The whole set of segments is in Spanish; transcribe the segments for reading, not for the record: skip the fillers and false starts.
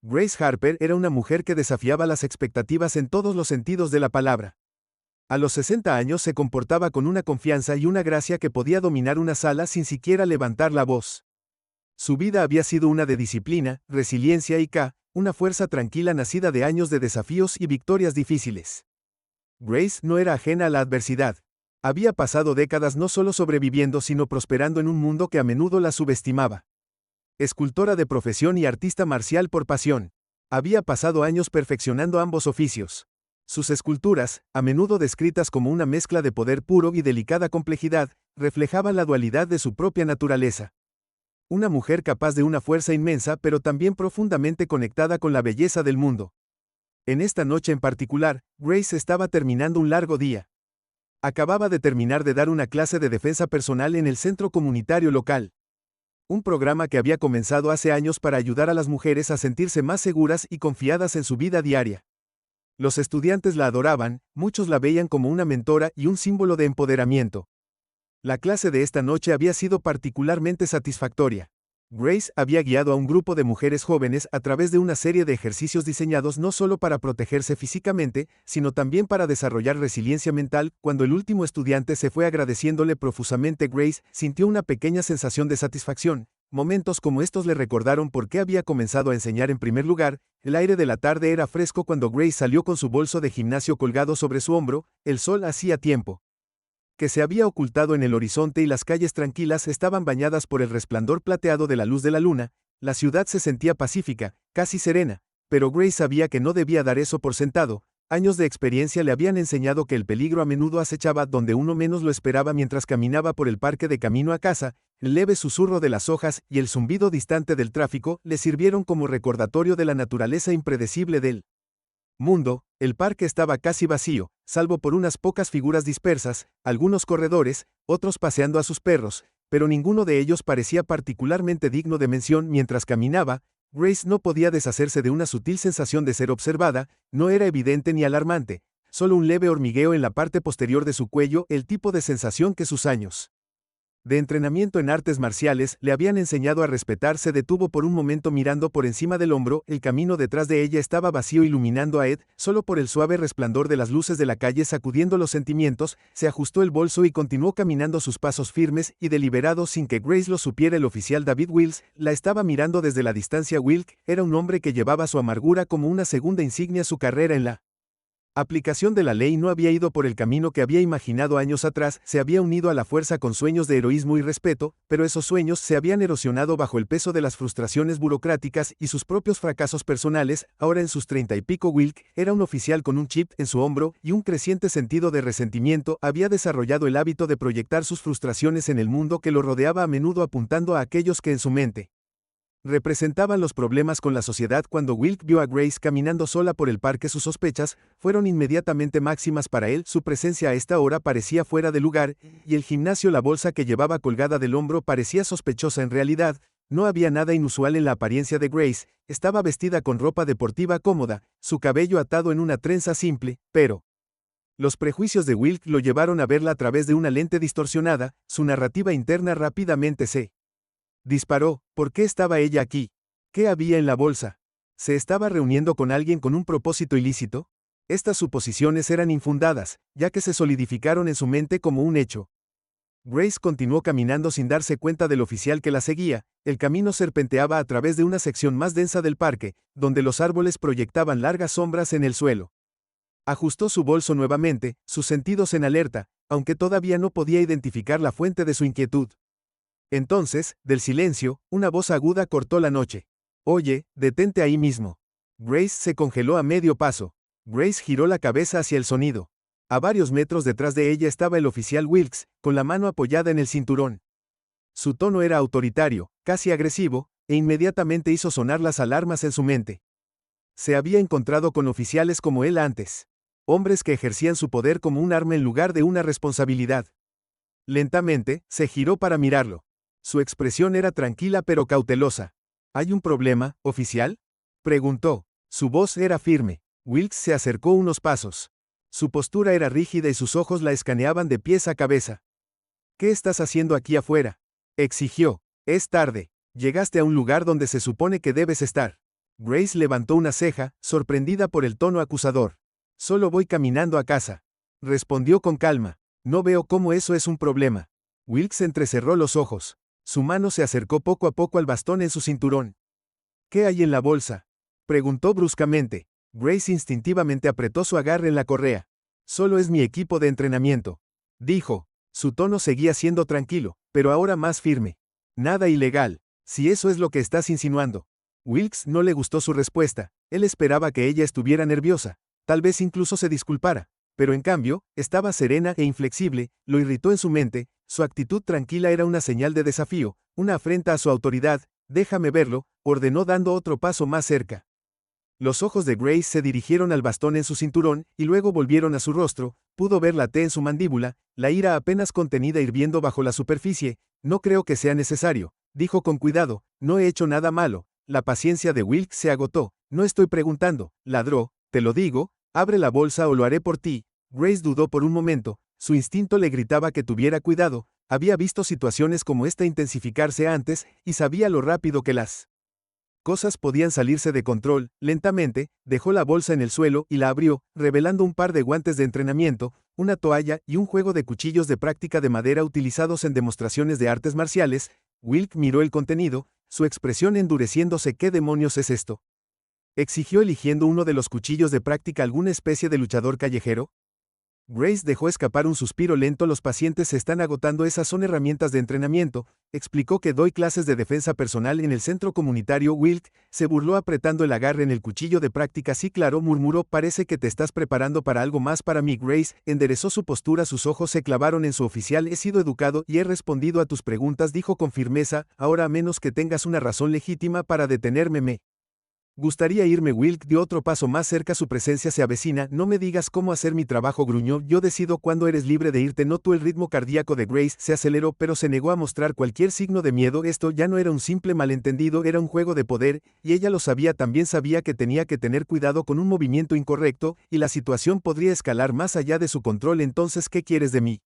Grace Harper era una mujer que desafiaba las expectativas en todos los sentidos de la palabra. A los 60 años se comportaba con una confianza y una gracia que podía dominar una sala sin siquiera levantar la voz. Su vida había sido una de disciplina, resiliencia y una fuerza tranquila nacida de años de desafíos y victorias difíciles. Grace no era ajena a la adversidad. Había pasado décadas no solo sobreviviendo sino prosperando en un mundo que a menudo la subestimaba. Escultora de profesión y artista marcial por pasión. Había pasado años perfeccionando ambos oficios. Sus esculturas, a menudo descritas como una mezcla de poder puro y delicada complejidad, reflejaban la dualidad de su propia naturaleza. Una mujer capaz de una fuerza inmensa pero también profundamente conectada con la belleza del mundo. En esta noche en particular, Grace estaba terminando un largo día. Acababa de terminar de dar una clase de defensa personal en el centro comunitario local. Un programa que había comenzado hace años para ayudar a las mujeres a sentirse más seguras y confiadas en su vida diaria. Los estudiantes la adoraban, muchos la veían como una mentora y un símbolo de empoderamiento. La clase de esta noche había sido particularmente satisfactoria. Grace había guiado a un grupo de mujeres jóvenes a través de una serie de ejercicios diseñados no solo para protegerse físicamente, sino también para desarrollar resiliencia mental. Cuando el último estudiante se fue agradeciéndole profusamente, Grace sintió una pequeña sensación de satisfacción. Momentos como estos le recordaron por qué había comenzado a enseñar en primer lugar. El aire de la tarde era fresco cuando Grace salió con su bolso de gimnasio colgado sobre su hombro. El sol hacía tiempo que se había ocultado en el horizonte y las calles tranquilas estaban bañadas por el resplandor plateado de la luz de la luna. La ciudad se sentía pacífica, casi serena, pero Grace sabía que no debía dar eso por sentado. Años de experiencia le habían enseñado que el peligro a menudo acechaba donde uno menos lo esperaba. Mientras caminaba por el parque de camino a casa, el leve susurro de las hojas y el zumbido distante del tráfico le sirvieron como recordatorio de la naturaleza impredecible del mundo. El parque estaba casi vacío, salvo por unas pocas figuras dispersas, algunos corredores, otros paseando a sus perros, pero ninguno de ellos parecía particularmente digno de mención. Mientras caminaba, Grace no podía deshacerse de una sutil sensación de ser observada. No era evidente ni alarmante, solo un leve hormigueo en la parte posterior de su cuello, el tipo de sensación que sus años de entrenamiento en artes marciales le habían enseñado a respetar. Se detuvo por un momento mirando por encima del hombro. El camino detrás de ella estaba vacío, iluminando a Ed, solo por el suave resplandor de las luces de la calle. Sacudiendo los sentimientos, se ajustó el bolso y continuó caminando, sus pasos firmes y deliberados sin que Grace lo supiera. El oficial David Wilkes la estaba mirando desde la distancia. Wilkes era un hombre que llevaba su amargura como una segunda insignia. Su carrera en la aplicación de la ley no había ido por el camino que había imaginado años atrás. Se había unido a la fuerza con sueños de heroísmo y respeto, pero esos sueños se habían erosionado bajo el peso de las frustraciones burocráticas y sus propios fracasos personales. Ahora en sus 30 y pico, Wilkes era un oficial con un chip en su hombro y un creciente sentido de resentimiento. Había desarrollado el hábito de proyectar sus frustraciones en el mundo que lo rodeaba, a menudo apuntando a aquellos que en su mente representaban los problemas con la sociedad. Cuando Wilkes vio a Grace caminando sola por el parque, sus sospechas fueron inmediatamente máximas para él. Su presencia a esta hora parecía fuera de lugar, y el gimnasio, la bolsa que llevaba colgada del hombro, parecía sospechosa. En realidad, no había nada inusual en la apariencia de Grace. Estaba vestida con ropa deportiva cómoda, su cabello atado en una trenza simple, pero los prejuicios de Wilkes lo llevaron a verla a través de una lente distorsionada. Su narrativa interna rápidamente se disparó. ¿Por qué estaba ella aquí? ¿Qué había en la bolsa? ¿Se estaba reuniendo con alguien con un propósito ilícito? Estas suposiciones eran infundadas, ya que se solidificaron en su mente como un hecho. Grace continuó caminando sin darse cuenta del oficial que la seguía. El camino serpenteaba a través de una sección más densa del parque, donde los árboles proyectaban largas sombras en el suelo. Ajustó su bolso nuevamente, sus sentidos en alerta, aunque todavía no podía identificar la fuente de su inquietud. Entonces, del silencio, una voz aguda cortó la noche. «Oye, detente ahí mismo». Grace se congeló a medio paso. Grace giró la cabeza hacia el sonido. A varios metros detrás de ella estaba el oficial Wilkes, con la mano apoyada en el cinturón. Su tono era autoritario, casi agresivo, e inmediatamente hizo sonar las alarmas en su mente. Se había encontrado con oficiales como él antes. Hombres que ejercían su poder como un arma en lugar de una responsabilidad. Lentamente, se giró para mirarlo. Su expresión era tranquila pero cautelosa. ¿Hay un problema, oficial?, preguntó. Su voz era firme. Wilkes se acercó unos pasos. Su postura era rígida y sus ojos la escaneaban de pies a cabeza. «¿Qué estás haciendo aquí afuera?», exigió. «Es tarde. Llegaste a un lugar donde se supone que debes estar». Grace levantó una ceja, sorprendida por el tono acusador. Solo voy caminando a casa. Respondió con calma. No veo cómo eso es un problema. Wilkes entrecerró los ojos. Su mano se acercó poco a poco al bastón en su cinturón. ¿Qué hay en la bolsa? Preguntó bruscamente. Grace instintivamente apretó su agarre en la correa. Solo es mi equipo de entrenamiento. Dijo. Su tono seguía siendo tranquilo, pero ahora más firme. Nada ilegal, si eso es lo que estás insinuando. Wilkes no le gustó su respuesta. Él esperaba que ella estuviera nerviosa. Tal vez incluso se disculpara. Pero en cambio, estaba serena e inflexible, lo irritó en su mente. Su actitud tranquila era una señal de desafío, una afrenta a su autoridad. Déjame verlo, ordenó dando otro paso más cerca. Los ojos de Grace se dirigieron al bastón en su cinturón, y luego volvieron a su rostro. Pudo ver la T en su mandíbula, la ira apenas contenida hirviendo bajo la superficie. No creo que sea necesario, dijo con cuidado, no he hecho nada malo. La paciencia de Wilkes se agotó. No estoy preguntando, ladró, te lo digo, abre la bolsa o lo haré por ti. Grace dudó por un momento, su instinto le gritaba que tuviera cuidado. Había visto situaciones como esta intensificarse antes, y sabía lo rápido que las cosas podían salirse de control. Lentamente, dejó la bolsa en el suelo y la abrió, revelando un par de guantes de entrenamiento, una toalla y un juego de cuchillos de práctica de madera utilizados en demostraciones de artes marciales. Wilkes miró el contenido, su expresión endureciéndose. ¿Qué demonios es esto?, exigió, eligiendo uno de los cuchillos de práctica. ¿Alguna especie de luchador callejero? Grace dejó escapar un suspiro lento. Los pacientes se están agotando. Esas son herramientas de entrenamiento. Explicó que doy clases de defensa personal en el centro comunitario. Wilkes se burló apretando el agarre en el cuchillo de práctica. Sí, claro, murmuró. Parece que te estás preparando para algo más para mí. Grace enderezó su postura. Sus ojos se clavaron en su oficial. He sido educado y he respondido a tus preguntas, dijo con firmeza. Ahora, a menos que tengas una razón legítima para detenerme, me gustaría irme. Wilkes dio otro paso más cerca. Su presencia se avecina. No me digas cómo hacer mi trabajo, gruñó. Yo decido cuándo eres libre de irte. Notó el ritmo cardíaco de Grace se aceleró, pero se negó a mostrar cualquier signo de miedo. Esto ya no era un simple malentendido, era un juego de poder, y ella lo sabía. También sabía que tenía que tener cuidado con un movimiento incorrecto, y la situación podría escalar más allá de su control. Entonces, ¿qué quieres de mí?,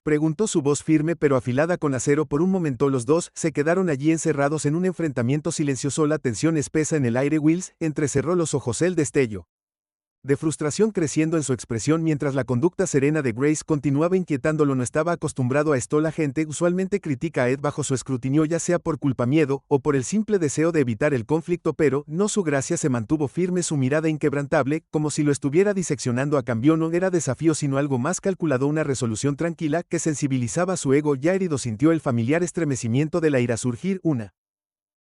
preguntó, su voz firme pero afilada con acero. Por un momento los dos se quedaron allí encerrados en un enfrentamiento silencioso, la tensión espesa en el aire. Wills entrecerró los ojos, el destello de frustración creciendo en su expresión mientras la conducta serena de Grace continuaba inquietándolo. No estaba acostumbrado a esto. La gente usualmente critica a Ed bajo su escrutinio, ya sea por culpa, miedo o por el simple deseo de evitar el conflicto, pero no. Su gracia se mantuvo firme, su mirada inquebrantable, como si lo estuviera diseccionando a cambio. No era desafío sino algo más calculado, una resolución tranquila que sensibilizaba su ego ya herido. Sintió el familiar estremecimiento de la ira surgir, una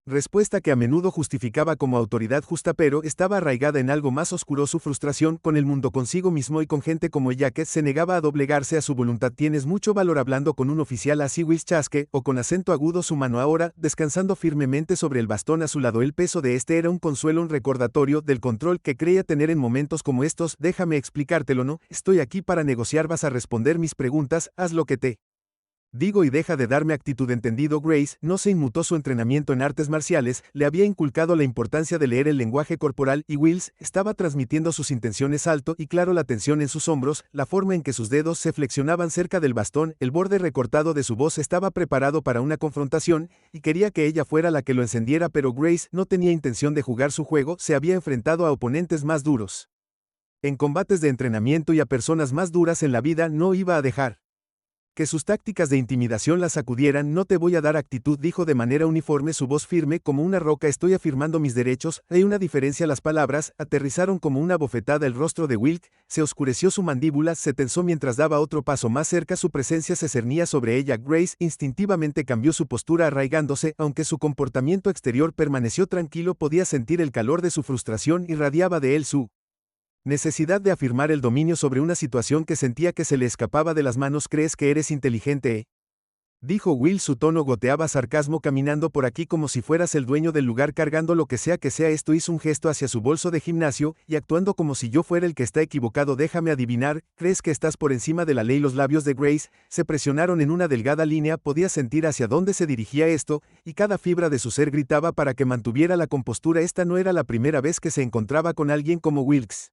respuesta que a menudo justificaba como autoridad justa, pero estaba arraigada en algo más oscuro: su frustración con el mundo, consigo mismo y con gente como ella, que se negaba a doblegarse a su voluntad. Tienes mucho valor hablando con un oficial así. Wills chasque, o con acento agudo, su mano ahora descansando firmemente sobre el bastón a su lado. El peso de este era un consuelo, un recordatorio del control que creía tener en momentos como estos. Déjame explicártelo, no estoy aquí para negociar, vas a responder mis preguntas, haz lo que te digo y deja de darme actitud, entendido. Grace no se inmutó. Su entrenamiento en artes marciales le había inculcado la importancia de leer el lenguaje corporal, y Wills estaba transmitiendo sus intenciones alto y claro. La tensión en sus hombros, la forma en que sus dedos se flexionaban cerca del bastón, el borde recortado de su voz. Estaba preparado para una confrontación, y quería que ella fuera la que lo encendiera, pero Grace no tenía intención de jugar su juego. Se había enfrentado a oponentes más duros en combates de entrenamiento y a personas más duras en la vida. No iba a dejar que sus tácticas de intimidación la sacudieran. No te voy a dar actitud, dijo de manera uniforme, su voz firme como una roca. Estoy afirmando mis derechos. Hay una diferencia. Las palabras aterrizaron como una bofetada. El rostro de Wilkes se oscureció, su mandíbula se tensó mientras daba otro paso más cerca. Su presencia se cernía sobre ella. Grace instintivamente cambió su postura, arraigándose. Aunque su comportamiento exterior permaneció tranquilo, podía sentir el calor de su frustración. Irradiaba de él su necesidad de afirmar el dominio sobre una situación que sentía que se le escapaba de las manos. ¿Crees que eres inteligente?, dijo Will. Su tono goteaba sarcasmo. Caminando por aquí como si fueras el dueño del lugar, cargando lo que sea que sea esto. Hizo un gesto hacia su bolso de gimnasio, y actuando como si yo fuera el que está equivocado. Déjame adivinar, ¿crees que estás por encima de la ley? Los labios de Grace se presionaron en una delgada línea. Podía sentir hacia dónde se dirigía esto, y cada fibra de su ser gritaba para que mantuviera la compostura. Esta no era la primera vez que se encontraba con alguien como Wilkes.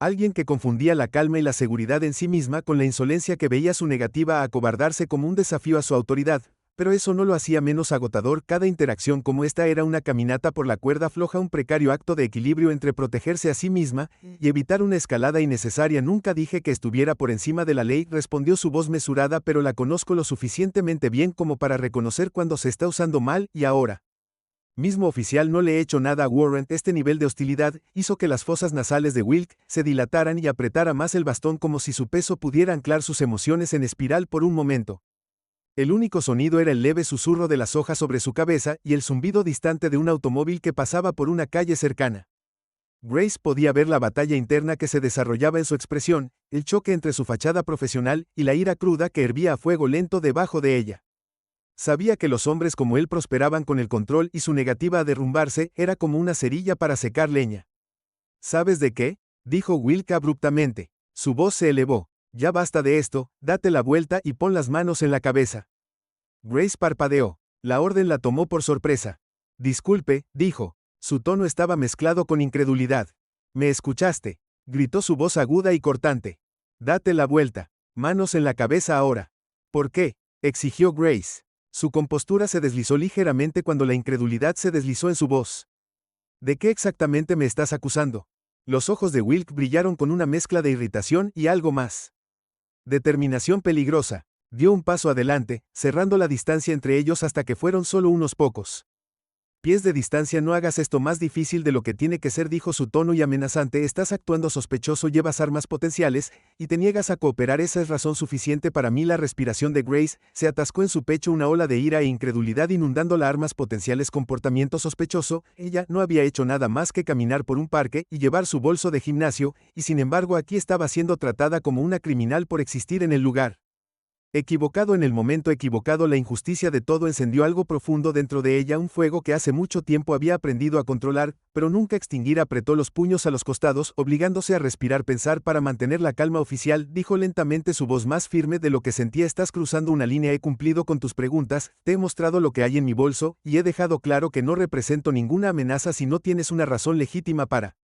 Alguien que confundía la calma y la seguridad en sí misma con la insolencia, que veía su negativa a acobardarse como un desafío a su autoridad. pero eso no lo hacía menos agotador. Cada interacción como esta era una caminata por la cuerda floja, un precario acto de equilibrio entre protegerse a sí misma y evitar una escalada innecesaria. Nunca dije que estuviera por encima de la ley, respondió su voz mesurada, pero la conozco lo suficientemente bien como para reconocer cuando se está usando mal, y ahora mismo oficial no le he hecho nada a Warren. Este nivel de hostilidad hizo que las fosas nasales de Wilk se dilataran y apretara más el bastón como si su peso pudiera anclar sus emociones en espiral por un momento. El único sonido era el leve susurro de las hojas sobre su cabeza y el zumbido distante de un automóvil que pasaba por una calle cercana. Grace podía ver la batalla interna que se desarrollaba en su expresión, el choque entre su fachada profesional y la ira cruda que hervía a fuego lento debajo de ella. Sabía que los hombres como él prosperaban con el control y su negativa a derrumbarse era como una cerilla para secar leña. ¿Sabes de qué?, dijo Wilk abruptamente. Su voz se elevó. Ya basta de esto, date la vuelta y pon las manos en la cabeza. Grace parpadeó. La orden la tomó por sorpresa. Disculpe, dijo. Su tono estaba mezclado con incredulidad. ¿Me escuchaste?, gritó su voz aguda y cortante. Date la vuelta. Manos en la cabeza ahora. ¿Por qué?, exigió Grace. Su compostura se deslizó ligeramente cuando la incredulidad se deslizó en su voz. ¿De qué exactamente me estás acusando? Los ojos de Wilk brillaron con una mezcla de irritación y algo más. Determinación peligrosa. Dio un paso adelante, cerrando la distancia entre ellos hasta que fueron solo unos pocos pies de distancia. No hagas esto más difícil de lo que tiene que ser, dijo su tono y amenazante. Estás actuando sospechoso, llevas armas potenciales, y te niegas a cooperar. Esa es razón suficiente para mí. La respiración de Grace se atascó en su pecho, una ola de ira e incredulidad inundándola. Armas potenciales, comportamiento sospechoso. Ella no había hecho nada más que caminar por un parque y llevar su bolso de gimnasio, y sin embargo aquí estaba siendo tratada como una criminal por existir en el lugar equivocado en el momento equivocado. La injusticia de todo encendió algo profundo dentro de ella, un fuego que hace mucho tiempo había aprendido a controlar, pero nunca extinguir. Apretó los puños a los costados, obligándose a respirar. Pensar para mantener la calma. Oficial, dijo lentamente, su voz más firme de lo que sentía. Estás cruzando una línea. He cumplido con tus preguntas, te he mostrado lo que hay en mi bolso, y he dejado claro que no represento ninguna amenaza. Si no tienes una razón legítima para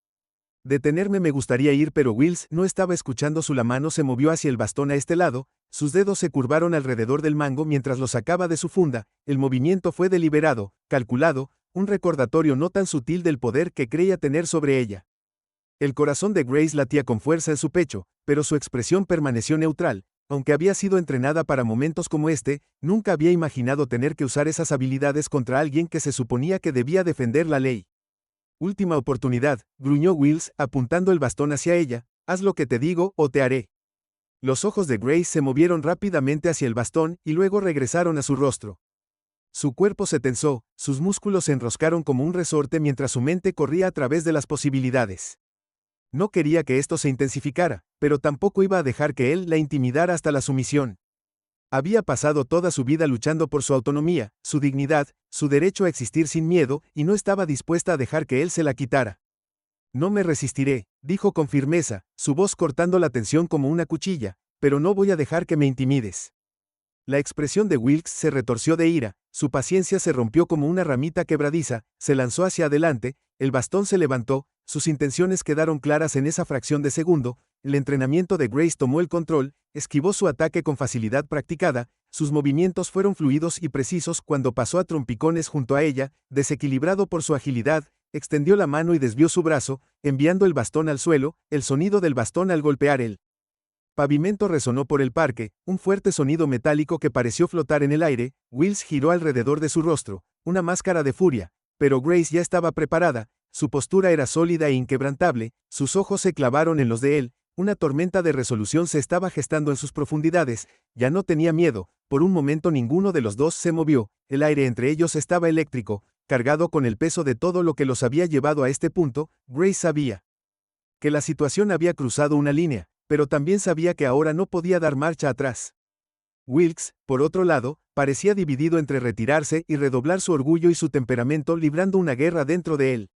detenerme, me gustaría ir, pero Wills no estaba escuchando. La mano se movió hacia el bastón a este lado, sus dedos se curvaron alrededor del mango mientras lo sacaba de su funda. El movimiento fue deliberado, calculado, un recordatorio no tan sutil del poder que creía tener sobre ella. El corazón de Grace latía con fuerza en su pecho, pero su expresión permaneció neutral. Aunque había sido entrenada para momentos como este, nunca había imaginado tener que usar esas habilidades contra alguien que se suponía que debía defender la ley. Última oportunidad, gruñó Wills, apuntando el bastón hacia ella. Haz lo que te digo o te haré. Los ojos de Grace se movieron rápidamente hacia el bastón y luego regresaron a su rostro. Su cuerpo se tensó, sus músculos se enroscaron como un resorte mientras su mente corría a través de las posibilidades. No quería que esto se intensificara, pero tampoco iba a dejar que él la intimidara hasta la sumisión. Había pasado toda su vida luchando por su autonomía, su dignidad, su derecho a existir sin miedo, y no estaba dispuesta a dejar que él se la quitara. No me resistiré, dijo con firmeza, su voz cortando la tensión como una cuchilla, pero no voy a dejar que me intimides. La expresión de Wilkes se retorció de ira, su paciencia se rompió como una ramita quebradiza, se lanzó hacia adelante, el bastón se levantó, sus intenciones quedaron claras en esa fracción de segundo. El entrenamiento de Grace tomó el control, esquivó su ataque con facilidad practicada, sus movimientos fueron fluidos y precisos. Cuando pasó a trompicones junto a ella, desequilibrado por su agilidad, extendió la mano y desvió su brazo, enviando el bastón al suelo. El sonido del bastón al golpear el pavimento resonó por el parque, un fuerte sonido metálico que pareció flotar en el aire. Wills giró alrededor de su rostro, una máscara de furia, pero Grace ya estaba preparada, su postura era sólida e inquebrantable, sus ojos se clavaron en los de él, una tormenta de resolución se estaba gestando en sus profundidades. Ya no tenía miedo. Por un momento ninguno de los dos se movió, el aire entre ellos estaba eléctrico, cargado con el peso de todo lo que los había llevado a este punto. Grace sabía que la situación había cruzado una línea, pero también sabía que ahora no podía dar marcha atrás. Wilkes, por otro lado, parecía dividido entre retirarse y redoblar su orgullo y su temperamento, librando una guerra dentro de él.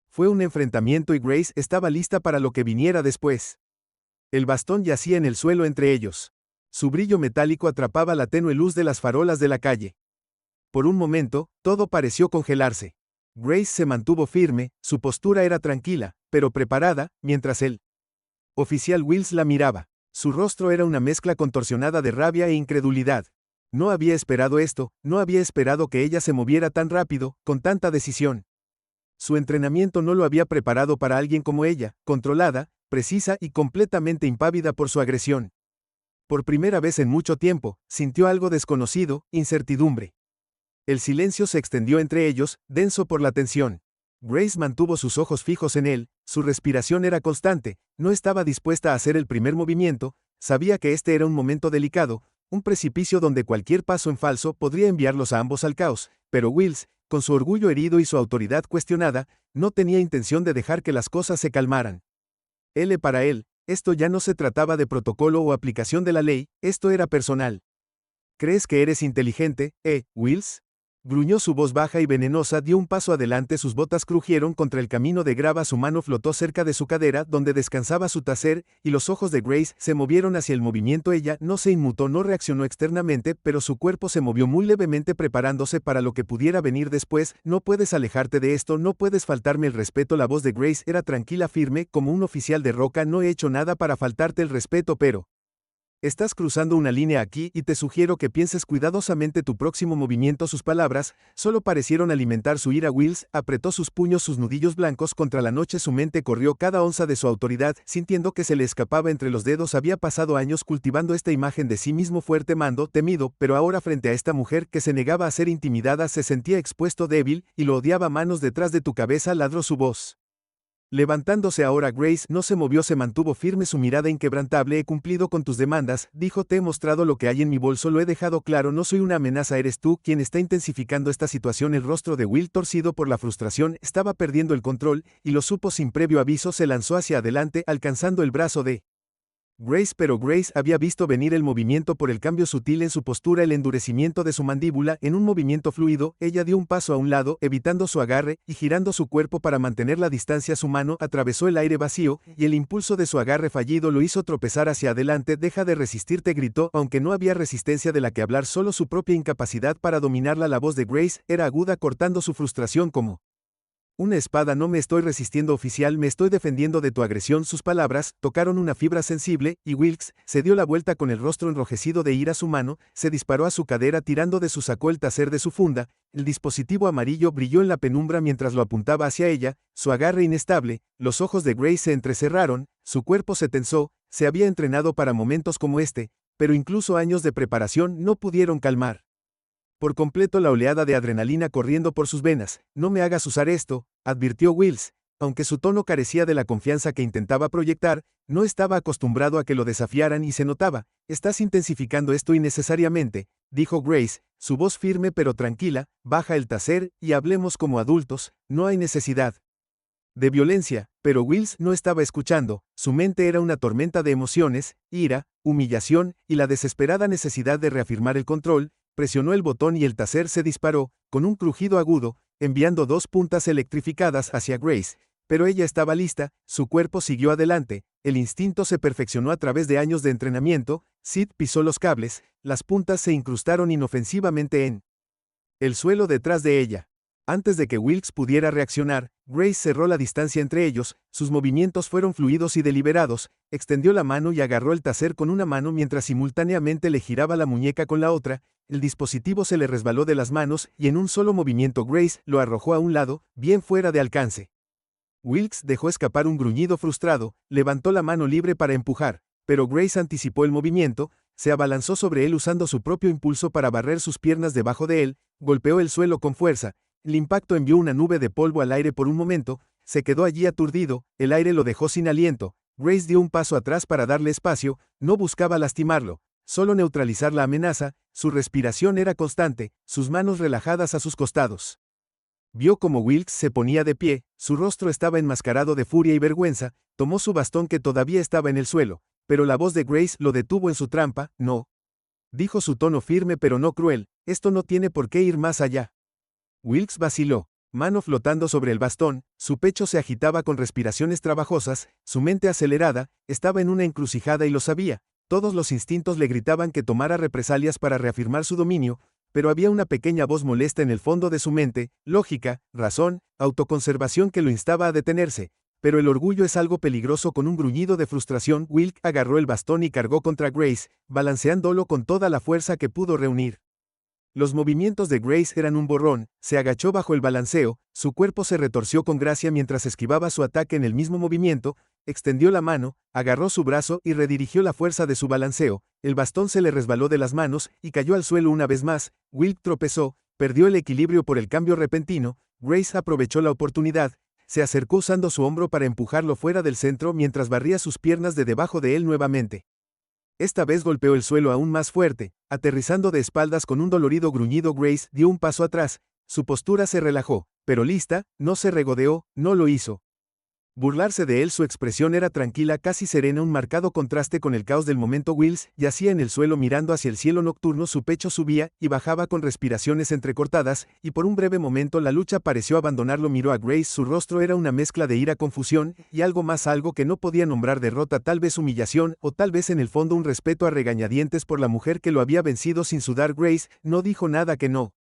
Fue un enfrentamiento y Grace estaba lista para lo que viniera después. El bastón yacía en el suelo entre ellos. Su brillo metálico atrapaba la tenue luz de las farolas de la calle. Por un momento, todo pareció congelarse. Grace se mantuvo firme, su postura era tranquila, pero preparada, mientras el oficial Wills la miraba. Su rostro era una mezcla contorsionada de rabia e incredulidad. No había esperado esto, no había esperado que ella se moviera tan rápido, con tanta decisión. Su entrenamiento no lo había preparado para alguien como ella, controlada, precisa y completamente impávida por su agresión. Por primera vez en mucho tiempo, sintió algo desconocido, incertidumbre. El silencio se extendió entre ellos, denso por la tensión. Grace mantuvo sus ojos fijos en él, su respiración era constante, no estaba dispuesta a hacer el primer movimiento, sabía que este era un momento delicado, un precipicio donde cualquier paso en falso podría enviarlos a ambos al caos, pero Wills, con su orgullo herido y su autoridad cuestionada, no tenía intención de dejar que las cosas se calmaran. Para él, esto ya no se trataba de protocolo o aplicación de la ley, esto era personal. ¿Crees que eres inteligente, Wills? Gruñó su voz baja y venenosa, dio un paso adelante, sus botas crujieron contra el camino de grava, su mano flotó cerca de su cadera donde descansaba su taser, y los ojos de Grace se movieron hacia el movimiento. Ella no se inmutó, no reaccionó externamente, pero su cuerpo se movió muy levemente preparándose para lo que pudiera venir después. No puedes alejarte de esto, no puedes faltarme el respeto. La voz de Grace era tranquila, firme, como un oficial de roca. No he hecho nada para faltarte el respeto, pero estás cruzando una línea aquí y te sugiero que pienses cuidadosamente tu próximo movimiento. Sus palabras solo parecieron alimentar su ira. Wills apretó sus puños, sus nudillos blancos contra la noche, su mente corrió cada onza de su autoridad, sintiendo que se le escapaba entre los dedos. Había pasado años cultivando esta imagen de sí mismo fuerte, mando, temido, pero ahora frente a esta mujer que se negaba a ser intimidada se sentía expuesto, débil, y lo odiaba. Manos detrás de tu cabeza, ladró su voz. Levantándose ahora, Grace no se movió, se mantuvo firme, su mirada inquebrantable. He cumplido con tus demandas, dijo, te he mostrado lo que hay en mi bolso, lo he dejado claro, no soy una amenaza, eres tú quien está intensificando esta situación. El rostro de Will, torcido por la frustración, estaba perdiendo el control, y lo supo sin previo aviso. Se lanzó hacia adelante, alcanzando el brazo de Grace, pero Grace había visto venir el movimiento por el cambio sutil en su postura, el endurecimiento de su mandíbula. En un movimiento fluido, ella dio un paso a un lado, evitando su agarre, y girando su cuerpo para mantener la distancia. Su mano atravesó el aire vacío, y el impulso de su agarre fallido lo hizo tropezar hacia adelante. Deja de resistirte, gritó, aunque no había resistencia de la que hablar, solo su propia incapacidad para dominarla. La voz de Grace era aguda, cortando su frustración como una espada. No me estoy resistiendo, oficial, me estoy defendiendo de tu agresión. Sus palabras tocaron una fibra sensible, y Wilkes se dio la vuelta con el rostro enrojecido de ira. Su mano se disparó a su cadera, tirando de su sacó el taser de su funda. El dispositivo amarillo brilló en la penumbra mientras lo apuntaba hacia ella, su agarre inestable. Los ojos de Grace se entrecerraron, su cuerpo se tensó. Se había entrenado para momentos como este, pero incluso años de preparación no pudieron calmar por completo la oleada de adrenalina corriendo por sus venas. No me hagas usar esto, advirtió Wills. Aunque su tono carecía de la confianza que intentaba proyectar, no estaba acostumbrado a que lo desafiaran y se notaba. Estás intensificando esto innecesariamente, dijo Grace, su voz firme pero tranquila. Baja el taser y hablemos como adultos, no hay necesidad de violencia. Pero Wills no estaba escuchando, su mente era una tormenta de emociones, ira, humillación y la desesperada necesidad de reafirmar el control. Presionó el botón y el taser se disparó, con un crujido agudo, enviando dos puntas electrificadas hacia Grace, pero ella estaba lista, su cuerpo siguió adelante, el instinto se perfeccionó a través de años de entrenamiento. Sid pisó los cables, las puntas se incrustaron inofensivamente en el suelo detrás de ella. Antes de que Wilkes pudiera reaccionar, Grace cerró la distancia entre ellos, sus movimientos fueron fluidos y deliberados, extendió la mano y agarró el taser con una mano mientras simultáneamente le giraba la muñeca con la otra. El dispositivo se le resbaló de las manos y en un solo movimiento Grace lo arrojó a un lado, bien fuera de alcance. Wilkes dejó escapar un gruñido frustrado, levantó la mano libre para empujar, pero Grace anticipó el movimiento, se abalanzó sobre él usando su propio impulso para barrer sus piernas debajo de él, golpeó el suelo con fuerza. El impacto envió una nube de polvo al aire por un momento, se quedó allí aturdido, el aire lo dejó sin aliento. Grace dio un paso atrás para darle espacio, no buscaba lastimarlo, solo neutralizar la amenaza. Su respiración era constante, sus manos relajadas a sus costados. Vio cómo Wilkes se ponía de pie, su rostro estaba enmascarado de furia y vergüenza, tomó su bastón que todavía estaba en el suelo, pero la voz de Grace lo detuvo en su trampa. No, dijo, su tono firme pero no cruel, esto no tiene por qué ir más allá. Wilkes vaciló, mano flotando sobre el bastón, su pecho se agitaba con respiraciones trabajosas, su mente acelerada, estaba en una encrucijada y lo sabía. Todos los instintos le gritaban que tomara represalias para reafirmar su dominio, pero había una pequeña voz molesta en el fondo de su mente, lógica, razón, autoconservación que lo instaba a detenerse. Pero el orgullo es algo peligroso. Con un gruñido de frustración, Wilkes agarró el bastón y cargó contra Grace, balanceándolo con toda la fuerza que pudo reunir. Los movimientos de Grace eran un borrón, se agachó bajo el balanceo, su cuerpo se retorció con gracia mientras esquivaba su ataque en el mismo movimiento, extendió la mano, agarró su brazo y redirigió la fuerza de su balanceo, el bastón se le resbaló de las manos y cayó al suelo una vez más, Wilk tropezó, perdió el equilibrio por el cambio repentino, Grace aprovechó la oportunidad, se acercó usando su hombro para empujarlo fuera del centro mientras barría sus piernas de debajo de él nuevamente. Esta vez golpeó el suelo aún más fuerte, aterrizando de espaldas con un dolorido gruñido. Grace dio un paso atrás, su postura se relajó, pero lista, no se regodeó, no lo hizo. Burlarse de él, su expresión era tranquila, casi serena, un marcado contraste con el caos del momento. Wills yacía en el suelo mirando hacia el cielo nocturno, su pecho subía y bajaba con respiraciones entrecortadas, y por un breve momento la lucha pareció abandonarlo. Miró a Grace, su rostro era una mezcla de ira, confusión, y algo más, algo que no podía nombrar derrota, tal vez humillación, o tal vez en el fondo un respeto a regañadientes por la mujer que lo había vencido sin sudar. Grace no dijo nada que no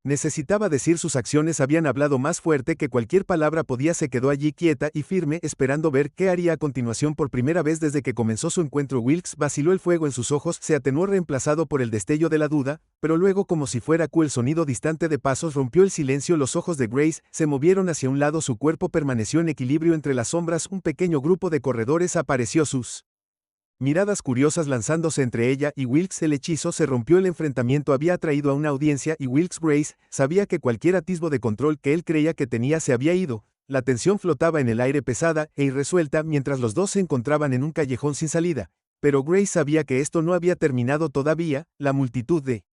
necesitaba decir, sus acciones habían hablado más fuerte que cualquier palabra podía. Se quedó allí quieta y firme, esperando ver qué haría a continuación. Por primera vez desde que comenzó su encuentro, Wilkes vaciló, el fuego en sus ojos se atenuó reemplazado por el destello de la duda, pero luego, como si fuera el sonido distante de pasos rompió el silencio. Los ojos de Grace se movieron hacia un lado, su cuerpo permaneció en equilibrio entre las sombras. Un pequeño grupo de corredores apareció, sus miradas curiosas lanzándose entre ella y Wilkes. El hechizo se rompió, el enfrentamiento había atraído a una audiencia y Wilkes Grace sabía que cualquier atisbo de control que él creía que tenía se había ido. La tensión flotaba en el aire, pesada e irresuelta, mientras los dos se encontraban en un callejón sin salida. Pero Grace sabía que esto no había terminado todavía. La multitud de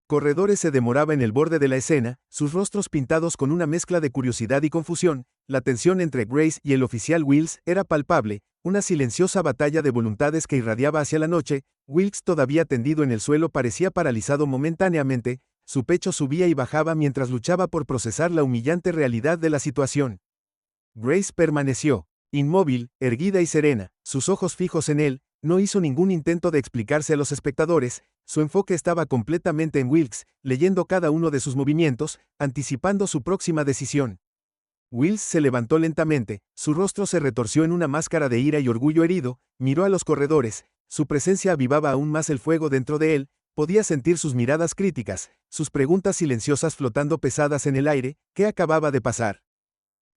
corredores se demoraba en el borde de la escena, sus rostros pintados con una mezcla de curiosidad y confusión. La tensión entre Grace y el oficial Wills era palpable, una silenciosa batalla de voluntades que irradiaba hacia la noche. Wilkes, todavía tendido en el suelo, parecía paralizado momentáneamente, su pecho subía y bajaba mientras luchaba por procesar la humillante realidad de la situación. Grace permaneció inmóvil, erguida y serena, sus ojos fijos en él. No hizo ningún intento de explicarse a los espectadores, su enfoque estaba completamente en Wilkes, leyendo cada uno de sus movimientos, anticipando su próxima decisión. Wills se levantó lentamente, su rostro se retorció en una máscara de ira y orgullo herido, miró a los corredores, su presencia avivaba aún más el fuego dentro de él, podía sentir sus miradas críticas, sus preguntas silenciosas flotando pesadas en el aire. ¿Qué acababa de pasar?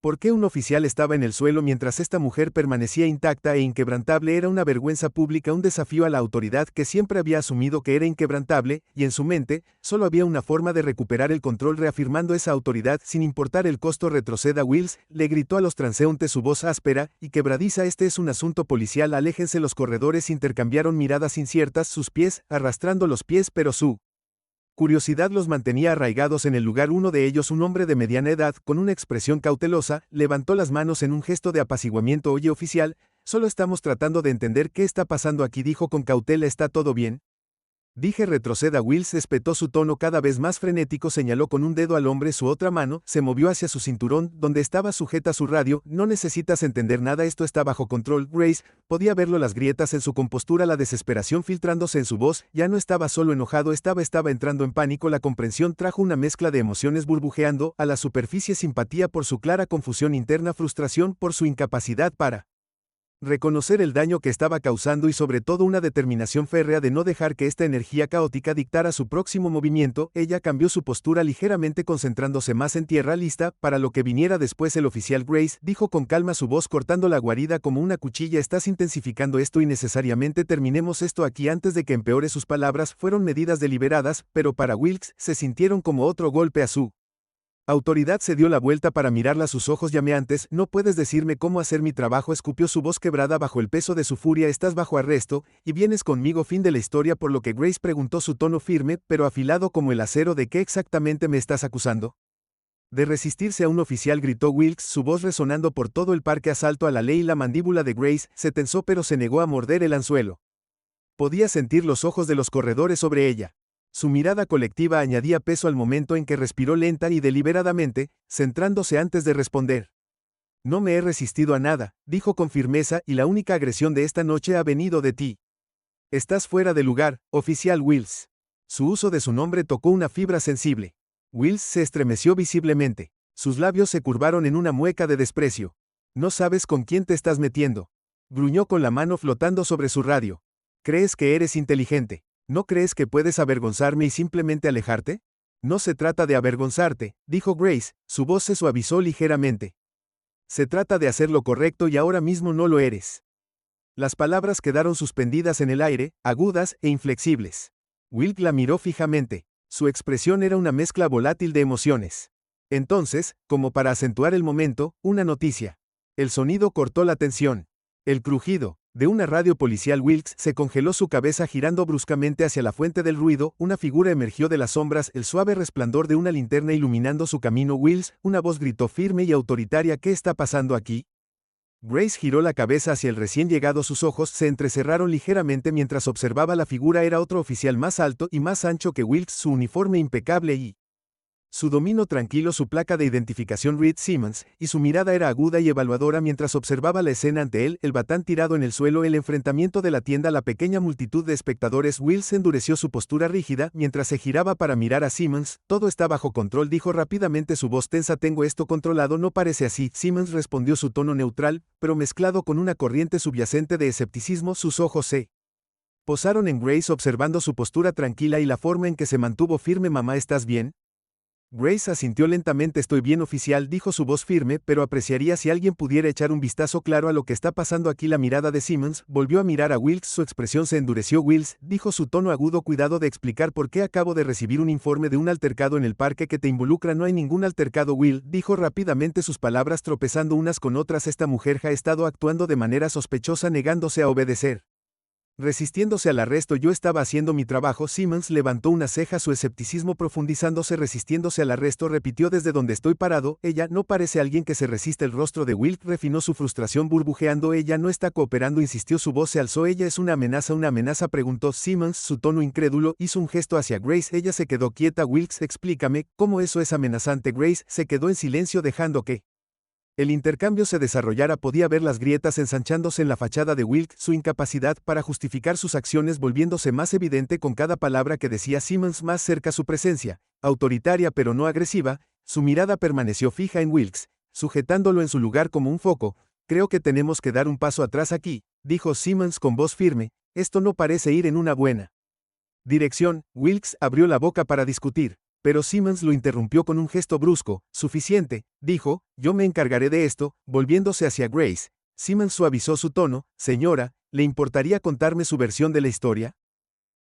¿Por qué un oficial estaba en el suelo mientras esta mujer permanecía intacta e inquebrantable? Era una vergüenza pública, un desafío a la autoridad que siempre había asumido que era inquebrantable, y en su mente, solo había una forma de recuperar el control, reafirmando esa autoridad sin importar el costo. Retroceda, Wills, le gritó a los transeúntes, su voz áspera y quebradiza. Este es un asunto policial, aléjense. Los corredores intercambiaron miradas inciertas, sus pies, arrastrando los pies, pero su curiosidad los mantenía arraigados en el lugar. Uno de ellos, un hombre de mediana edad, con una expresión cautelosa, levantó las manos en un gesto de apaciguamiento. Oye, oficial, solo estamos tratando de entender qué está pasando aquí, dijo con cautela. ¿Está todo bien? Dije retroceda. Wills espetó, su tono cada vez más frenético, señaló con un dedo al hombre, su otra mano se movió hacia su cinturón, donde estaba sujeta su radio. No necesitas entender nada, esto está bajo control. Grace podía verlo, las grietas en su compostura, la desesperación filtrándose en su voz. Ya no estaba solo enojado, estaba entrando en pánico. La comprensión trajo una mezcla de emociones burbujeando a la superficie: simpatía por su clara confusión interna, frustración por su incapacidad para reconocer el daño que estaba causando y sobre todo una determinación férrea de no dejar que esta energía caótica dictara su próximo movimiento. Ella cambió su postura ligeramente, concentrándose más en tierra, lista para lo que viniera después. El oficial Grace dijo con calma, su voz cortando la guarida como una cuchilla: estás intensificando esto innecesariamente, terminemos esto aquí antes de que empeore. Sus palabras fueron medidas, deliberadas, pero para Wilkes se sintieron como otro golpe a su autoridad. Se dio la vuelta para mirarla, sus ojos llameantes. No puedes decirme cómo hacer mi trabajo, escupió, su voz quebrada bajo el peso de su furia. Estás bajo arresto, y vienes conmigo. Fin de la historia. Por lo que Grace preguntó, su tono firme, pero afilado como el acero. ¿De qué exactamente me estás acusando? De resistirse a un oficial, gritó Wilkes, su voz resonando por todo el parque. Asalto a la ley. La mandíbula de Grace se tensó, pero se negó a morder el anzuelo. Podía sentir los ojos de los corredores sobre ella. Su mirada colectiva añadía peso al momento en que respiró lenta y deliberadamente, centrándose antes de responder. No me he resistido a nada, dijo con firmeza, y la única agresión de esta noche ha venido de ti. Estás fuera de lugar, oficial Wills. Su uso de su nombre tocó una fibra sensible. Wills se estremeció visiblemente. Sus labios se curvaron en una mueca de desprecio. No sabes con quién te estás metiendo. Gruñó con la mano flotando sobre su radio. ¿Crees que eres inteligente? ¿No crees que puedes avergonzarme y simplemente alejarte? No se trata de avergonzarte, dijo Grace, su voz se suavizó ligeramente. Se trata de hacer lo correcto y ahora mismo no lo eres. Las palabras quedaron suspendidas en el aire, agudas e inflexibles. Wilk la miró fijamente. Su expresión era una mezcla volátil de emociones. Entonces, como para acentuar el momento, una noticia. El sonido cortó la tensión. El crujido de una radio policial. Wilkes se congeló, su cabeza girando bruscamente hacia la fuente del ruido. Una figura emergió de las sombras, el suave resplandor de una linterna iluminando su camino. Wills, una voz gritó firme y autoritaria. ¿Qué está pasando aquí? Grace giró la cabeza hacia el recién llegado, sus ojos se entrecerraron ligeramente mientras observaba la figura. Era otro oficial más alto y más ancho que Wilkes, su uniforme impecable y su dominio tranquilo, su placa de identificación Reed Simmons, y su mirada era aguda y evaluadora mientras observaba la escena ante él, el batán tirado en el suelo, el enfrentamiento de la tienda, la pequeña multitud de espectadores. Wills endureció su postura rígida mientras se giraba para mirar a Simmons. Todo está bajo control, dijo rápidamente, su voz tensa. Tengo esto controlado. No parece así. Simmons respondió, su tono neutral, pero mezclado con una corriente subyacente de escepticismo. Sus ojos se posaron en Grace, observando su postura tranquila y la forma en que se mantuvo firme. Mamá, ¿estás bien? Grace asintió lentamente. Estoy bien, oficial, dijo, su voz firme, pero apreciaría si alguien pudiera echar un vistazo claro a lo que está pasando aquí. La mirada de Simmons volvió a mirar a Wilkes, su expresión se endureció. Wills, dijo, su tono agudo, cuidado de explicar por qué. Acabo de recibir un informe de un altercado en el parque que te involucra. No hay ningún altercado, Will, dijo rápidamente, sus palabras tropezando unas con otras. Esta mujer ha estado actuando de manera sospechosa, negándose a obedecer, resistiéndose al arresto. Yo estaba haciendo mi trabajo. Simmons levantó una ceja, su escepticismo profundizándose. Resistiéndose al arresto, repitió, desde donde estoy parado. Ella no parece alguien que se resiste. El rostro de Wilk refinó, su frustración burbujeando. Ella no está cooperando, insistió, su voz se alzó. Ella es una amenaza, preguntó Simmons, su tono incrédulo. Hizo un gesto hacia Grace. Ella se quedó quieta. Wilkes, explícame, ¿cómo eso es amenazante? Grace se quedó en silencio, dejando que el intercambio se desarrollara. Podía ver las grietas ensanchándose en la fachada de Wilk, su incapacidad para justificar sus acciones volviéndose más evidente con cada palabra que decía Simmons. Más cerca, su presencia, autoritaria pero no agresiva, su mirada permaneció fija en Wilkes, sujetándolo en su lugar como un foco. Creo que tenemos que dar un paso atrás aquí, dijo Simmons con voz firme, esto no parece ir en una buena dirección. Wilkes abrió la boca para discutir, pero Simmons lo interrumpió con un gesto brusco. Suficiente, dijo, yo me encargaré de esto. Volviéndose hacia Grace, Simmons suavizó su tono. Señora, ¿le importaría contarme su versión de la historia?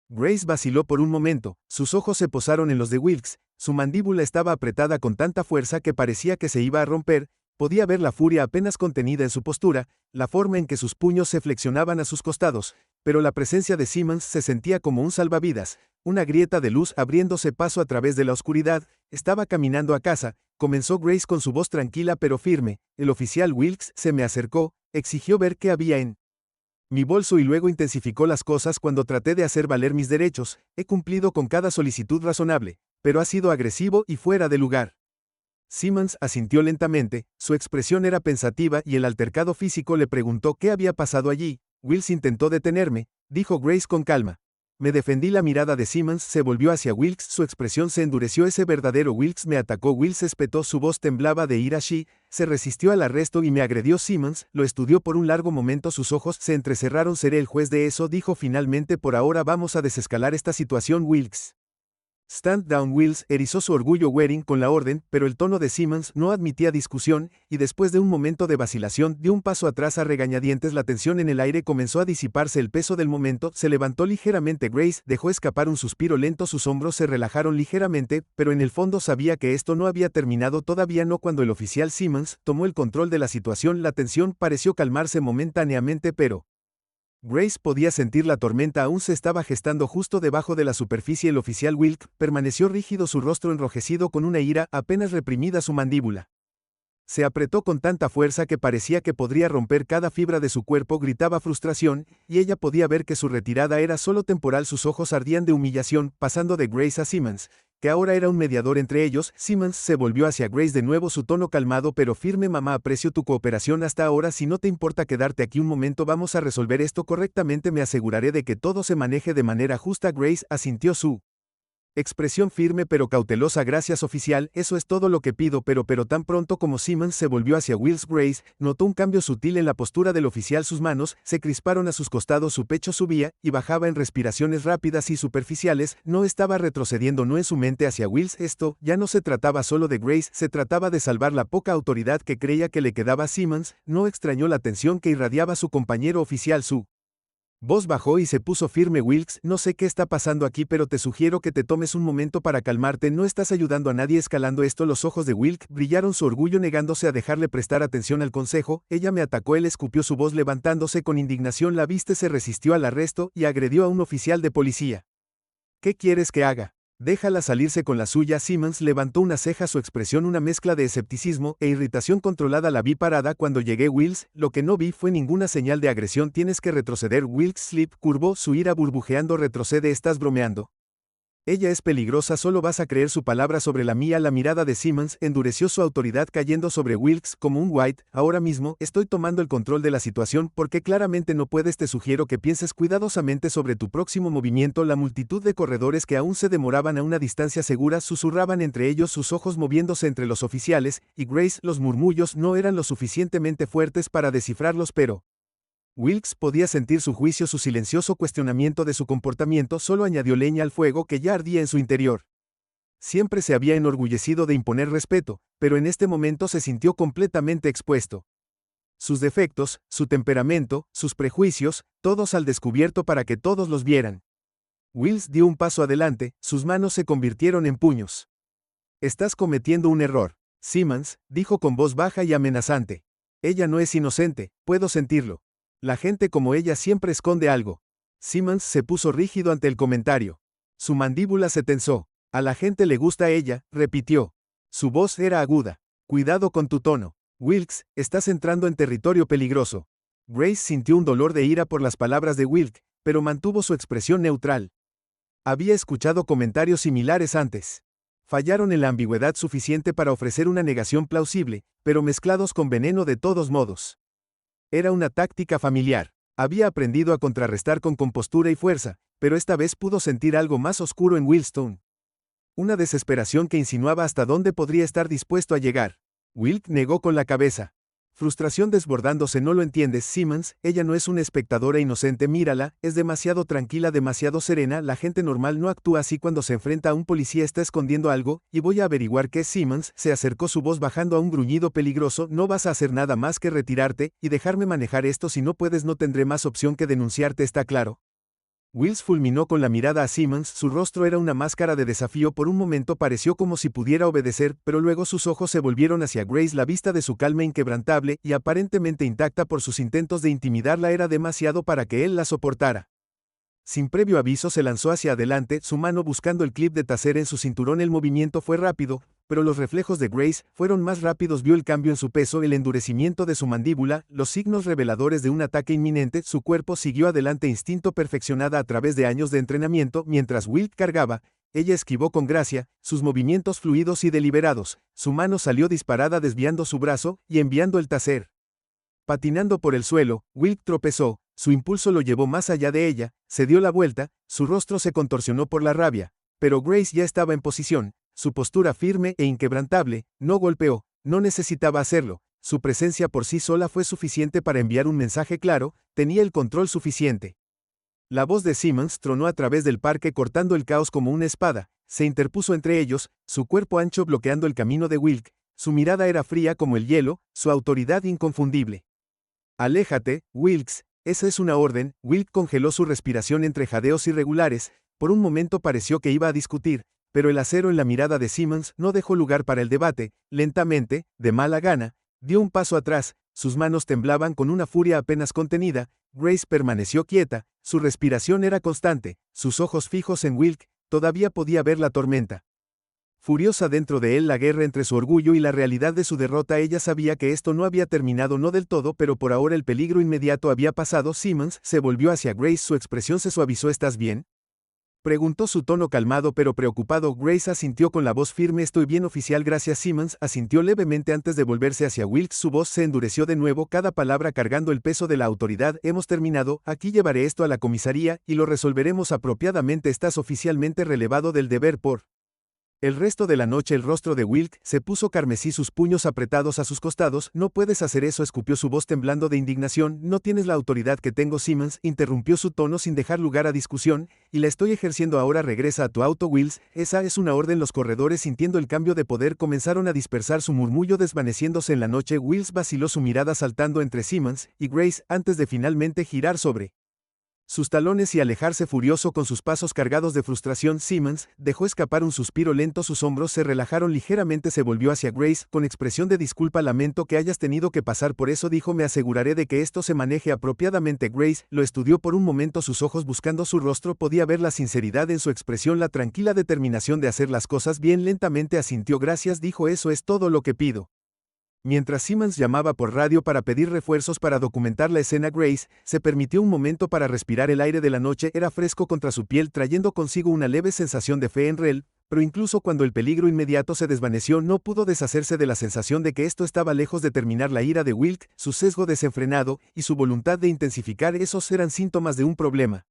Grace vaciló por un momento, sus ojos se posaron en los de Wilkes, su mandíbula estaba apretada con tanta fuerza que parecía que se iba a romper. Podía ver la furia apenas contenida en su postura, la forma en que sus puños se flexionaban a sus costados, pero la presencia de Simmons se sentía como un salvavidas, una grieta de luz abriéndose paso a través de la oscuridad. Estaba caminando a casa, comenzó Grace con su voz tranquila pero firme. El oficial Wilkes se me acercó, exigió ver qué había en mi bolso y luego intensificó las cosas cuando traté de hacer valer mis derechos. He cumplido con cada solicitud razonable, pero ha sido agresivo y fuera de lugar. Simmons asintió lentamente, su expresión era pensativa y el altercado físico. Le preguntó qué había pasado allí. Wilkes intentó detenerme, dijo Grace con calma. Me defendí. La mirada de Simmons se volvió hacia Wilkes, su expresión se endureció. Ese verdadero Wilkes me atacó. Wilkes espetó, su voz temblaba de ira. She se resistió al arresto y me agredió. Simmons lo estudió por un largo momento, sus ojos se entrecerraron. Seré el juez de eso, dijo finalmente. Por ahora vamos a desescalar esta situación. Wilkes. Stand down. Wills erizó su orgullo Waring con la orden, pero el tono de Simmons no admitía discusión, y después de un momento de vacilación dio un paso atrás a regañadientes. La tensión en el aire comenzó a disiparse, el peso del momento se levantó ligeramente. Grace dejó escapar un suspiro lento, sus hombros se relajaron ligeramente, pero en el fondo sabía que esto no había terminado todavía. No. Cuando el oficial Simmons tomó el control de la situación, la tensión pareció calmarse momentáneamente, pero Grace podía sentir la tormenta aún se estaba gestando justo debajo de la superficie. El oficial Wilk permaneció rígido, su rostro enrojecido con una ira apenas reprimida. Su mandíbula se apretó con tanta fuerza que parecía que podría romper cada fibra de su cuerpo. Gritaba frustración, y ella podía ver que su retirada era solo temporal. Sus ojos ardían de humillación, pasando de Grace a Simmons, que ahora era un mediador entre ellos. Simmons se volvió hacia Grace de nuevo, su tono calmado pero firme. Mamá, aprecio tu cooperación hasta ahora. Si no te importa quedarte aquí un momento, vamos a resolver esto correctamente. Me aseguraré de que todo se maneje de manera justa. Grace asintió, su Expresión firme pero cautelosa. Gracias oficial, eso es todo lo que pido pero tan pronto como Simmons se volvió hacia Wilkes, Grace notó un cambio sutil en la postura del oficial. Sus manos se crisparon a sus costados, su pecho subía y bajaba en respiraciones rápidas y superficiales. No estaba retrocediendo, no en su mente hacia Wilkes. Esto ya no se trataba solo de Grace, se trataba de salvar la poca autoridad que creía que le quedaba a Simmons. No extrañó la tensión que irradiaba su compañero oficial. Su voz bajó y se puso firme. Wilkes, no sé qué está pasando aquí, pero te sugiero que te tomes un momento para calmarte. No estás ayudando a nadie escalando esto. Los ojos de Wilkes brillaron, su orgullo negándose a dejarle prestar atención al consejo. Ella me atacó. Él escupió, su voz levantándose con indignación. La viste, se resistió al arresto y agredió a un oficial de policía. ¿Qué quieres que haga? Déjala salirse con la suya. Simmons levantó una ceja, su expresión una mezcla de escepticismo e irritación controlada. La vi parada cuando llegué, Wilkes, lo que no vi fue ninguna señal de agresión. Tienes que retroceder. Wilkes Slip curvó su ira burbujeando. Retrocede, estás bromeando. Ella es peligrosa, solo vas a creer su palabra sobre la mía. La mirada de Simmons endureció, su autoridad cayendo sobre Wilkes como un White. Ahora mismo, estoy tomando el control de la situación porque claramente no puedes. Te sugiero que pienses cuidadosamente sobre tu próximo movimiento. La multitud de corredores que aún se demoraban a una distancia segura susurraban entre ellos, sus ojos moviéndose entre los oficiales y Grace. Los murmullos no eran lo suficientemente fuertes para descifrarlos, pero Wilkes podía sentir su juicio, su silencioso cuestionamiento de su comportamiento solo añadió leña al fuego que ya ardía en su interior. Siempre se había enorgullecido de imponer respeto, pero en este momento se sintió completamente expuesto. Sus defectos, su temperamento, sus prejuicios, todos al descubierto para que todos los vieran. Wilkes dio un paso adelante, sus manos se convirtieron en puños. Estás cometiendo un error, Simmons, dijo con voz baja y amenazante. Ella no es inocente, puedo sentirlo. La gente como ella siempre esconde algo. Simmons se puso rígido ante el comentario. Su mandíbula se tensó. A la gente le gusta ella, repitió. Su voz era aguda. Cuidado con tu tono. Wilkes, estás entrando en territorio peligroso. Grace sintió un dolor de ira por las palabras de Wilkes, pero mantuvo su expresión neutral. Había escuchado comentarios similares antes. Fallaron en la ambigüedad suficiente para ofrecer una negación plausible, pero mezclados con veneno de todos modos. Era una táctica familiar. Había aprendido a contrarrestar con compostura y fuerza, pero esta vez pudo sentir algo más oscuro en Wilstone. Una desesperación que insinuaba hasta dónde podría estar dispuesto a llegar. Wilkes negó con la cabeza. Frustración desbordándose. No lo entiendes, Simmons, ella no es una espectadora inocente. Mírala, es demasiado tranquila, demasiado serena. La gente normal no actúa así cuando se enfrenta a un policía. Está escondiendo algo, y voy a averiguar qué. Simmons se acercó, su voz bajando a un gruñido peligroso. No vas a hacer nada más que retirarte y dejarme manejar esto. Si no puedes, no tendré más opción que denunciarte, ¿está claro? Wilkes fulminó con la mirada a Simmons, su rostro era una máscara de desafío. Por un momento pareció como si pudiera obedecer, pero luego sus ojos se volvieron hacia Grace. La vista de su calma inquebrantable y aparentemente intacta por sus intentos de intimidarla era demasiado para que él la soportara. Sin previo aviso se lanzó hacia adelante, su mano buscando el clip de taser en su cinturón. El movimiento fue rápido, pero los reflejos de Grace fueron más rápidos. Vio el cambio en su peso, el endurecimiento de su mandíbula, los signos reveladores de un ataque inminente. Su cuerpo siguió adelante, instinto perfeccionada a través de años de entrenamiento. Mientras Wilkes cargaba, ella esquivó con gracia, sus movimientos fluidos y deliberados. Su mano salió disparada desviando su brazo y enviando el taser. Patinando por el suelo, Wilkes tropezó, su impulso lo llevó más allá de ella, se dio la vuelta, su rostro se contorsionó por la rabia, pero Grace ya estaba en posición, su postura firme e inquebrantable, no golpeó, no necesitaba hacerlo, su presencia por sí sola fue suficiente para enviar un mensaje claro, tenía el control suficiente. La voz de Simmons tronó a través del parque cortando el caos como una espada, se interpuso entre ellos, su cuerpo ancho bloqueando el camino de Wilkes, su mirada era fría como el hielo, su autoridad inconfundible. Aléjate, Wilkes, esa es una orden. Wilkes congeló su respiración entre jadeos irregulares, por un momento pareció que iba a discutir, pero el acero en la mirada de Simmons no dejó lugar para el debate. Lentamente, de mala gana, dio un paso atrás, sus manos temblaban con una furia apenas contenida. Grace permaneció quieta, su respiración era constante, sus ojos fijos en Wilkes, todavía podía ver la tormenta. Furiosa dentro de él la guerra entre su orgullo y la realidad de su derrota. Ella sabía que esto no había terminado, no del todo, pero por ahora el peligro inmediato había pasado. Simmons se volvió hacia Grace, su expresión se suavizó. ¿Estás bien? Preguntó su tono calmado pero preocupado. Grace asintió con la voz firme. Estoy bien, oficial, gracias. Simmons asintió levemente antes de volverse hacia Wilkes. Su voz se endureció de nuevo, cada palabra cargando el peso de la autoridad. Hemos terminado, aquí llevaré esto a la comisaría, y lo resolveremos apropiadamente. Estás oficialmente relevado del deber por... El resto de la noche el rostro de Wilkes se puso carmesí, sus puños apretados a sus costados. No puedes hacer eso, escupió su voz temblando de indignación. No tienes la autoridad que tengo. Simmons interrumpió su tono sin dejar lugar a discusión, y la estoy ejerciendo ahora. Regresa a tu auto, Wills. Esa es una orden. Los corredores, sintiendo el cambio de poder, comenzaron a dispersar, su murmullo desvaneciéndose en la noche. Wills vaciló, su mirada saltando entre Simmons y Grace antes de finalmente girar sobre sus talones y alejarse furioso con sus pasos cargados de frustración. Simmons dejó escapar un suspiro lento, sus hombros se relajaron ligeramente, se volvió hacia Grace con expresión de disculpa. Lamento que hayas tenido que pasar por eso, dijo. Me aseguraré de que esto se maneje apropiadamente. Grace lo estudió por un momento, sus ojos buscando su rostro, podía ver la sinceridad en su expresión, la tranquila determinación de hacer las cosas bien. Lentamente asintió. Gracias, dijo, eso es todo lo que pido. Mientras Simmons llamaba por radio para pedir refuerzos para documentar la escena, Grace se permitió un momento para respirar. El aire de la noche era fresco contra su piel, trayendo consigo una leve sensación de fe en él, pero incluso cuando el peligro inmediato se desvaneció, no pudo deshacerse de la sensación de que esto estaba lejos de terminar. La ira de Wilkes, su sesgo desenfrenado y su voluntad de intensificar, esos eran síntomas de un problema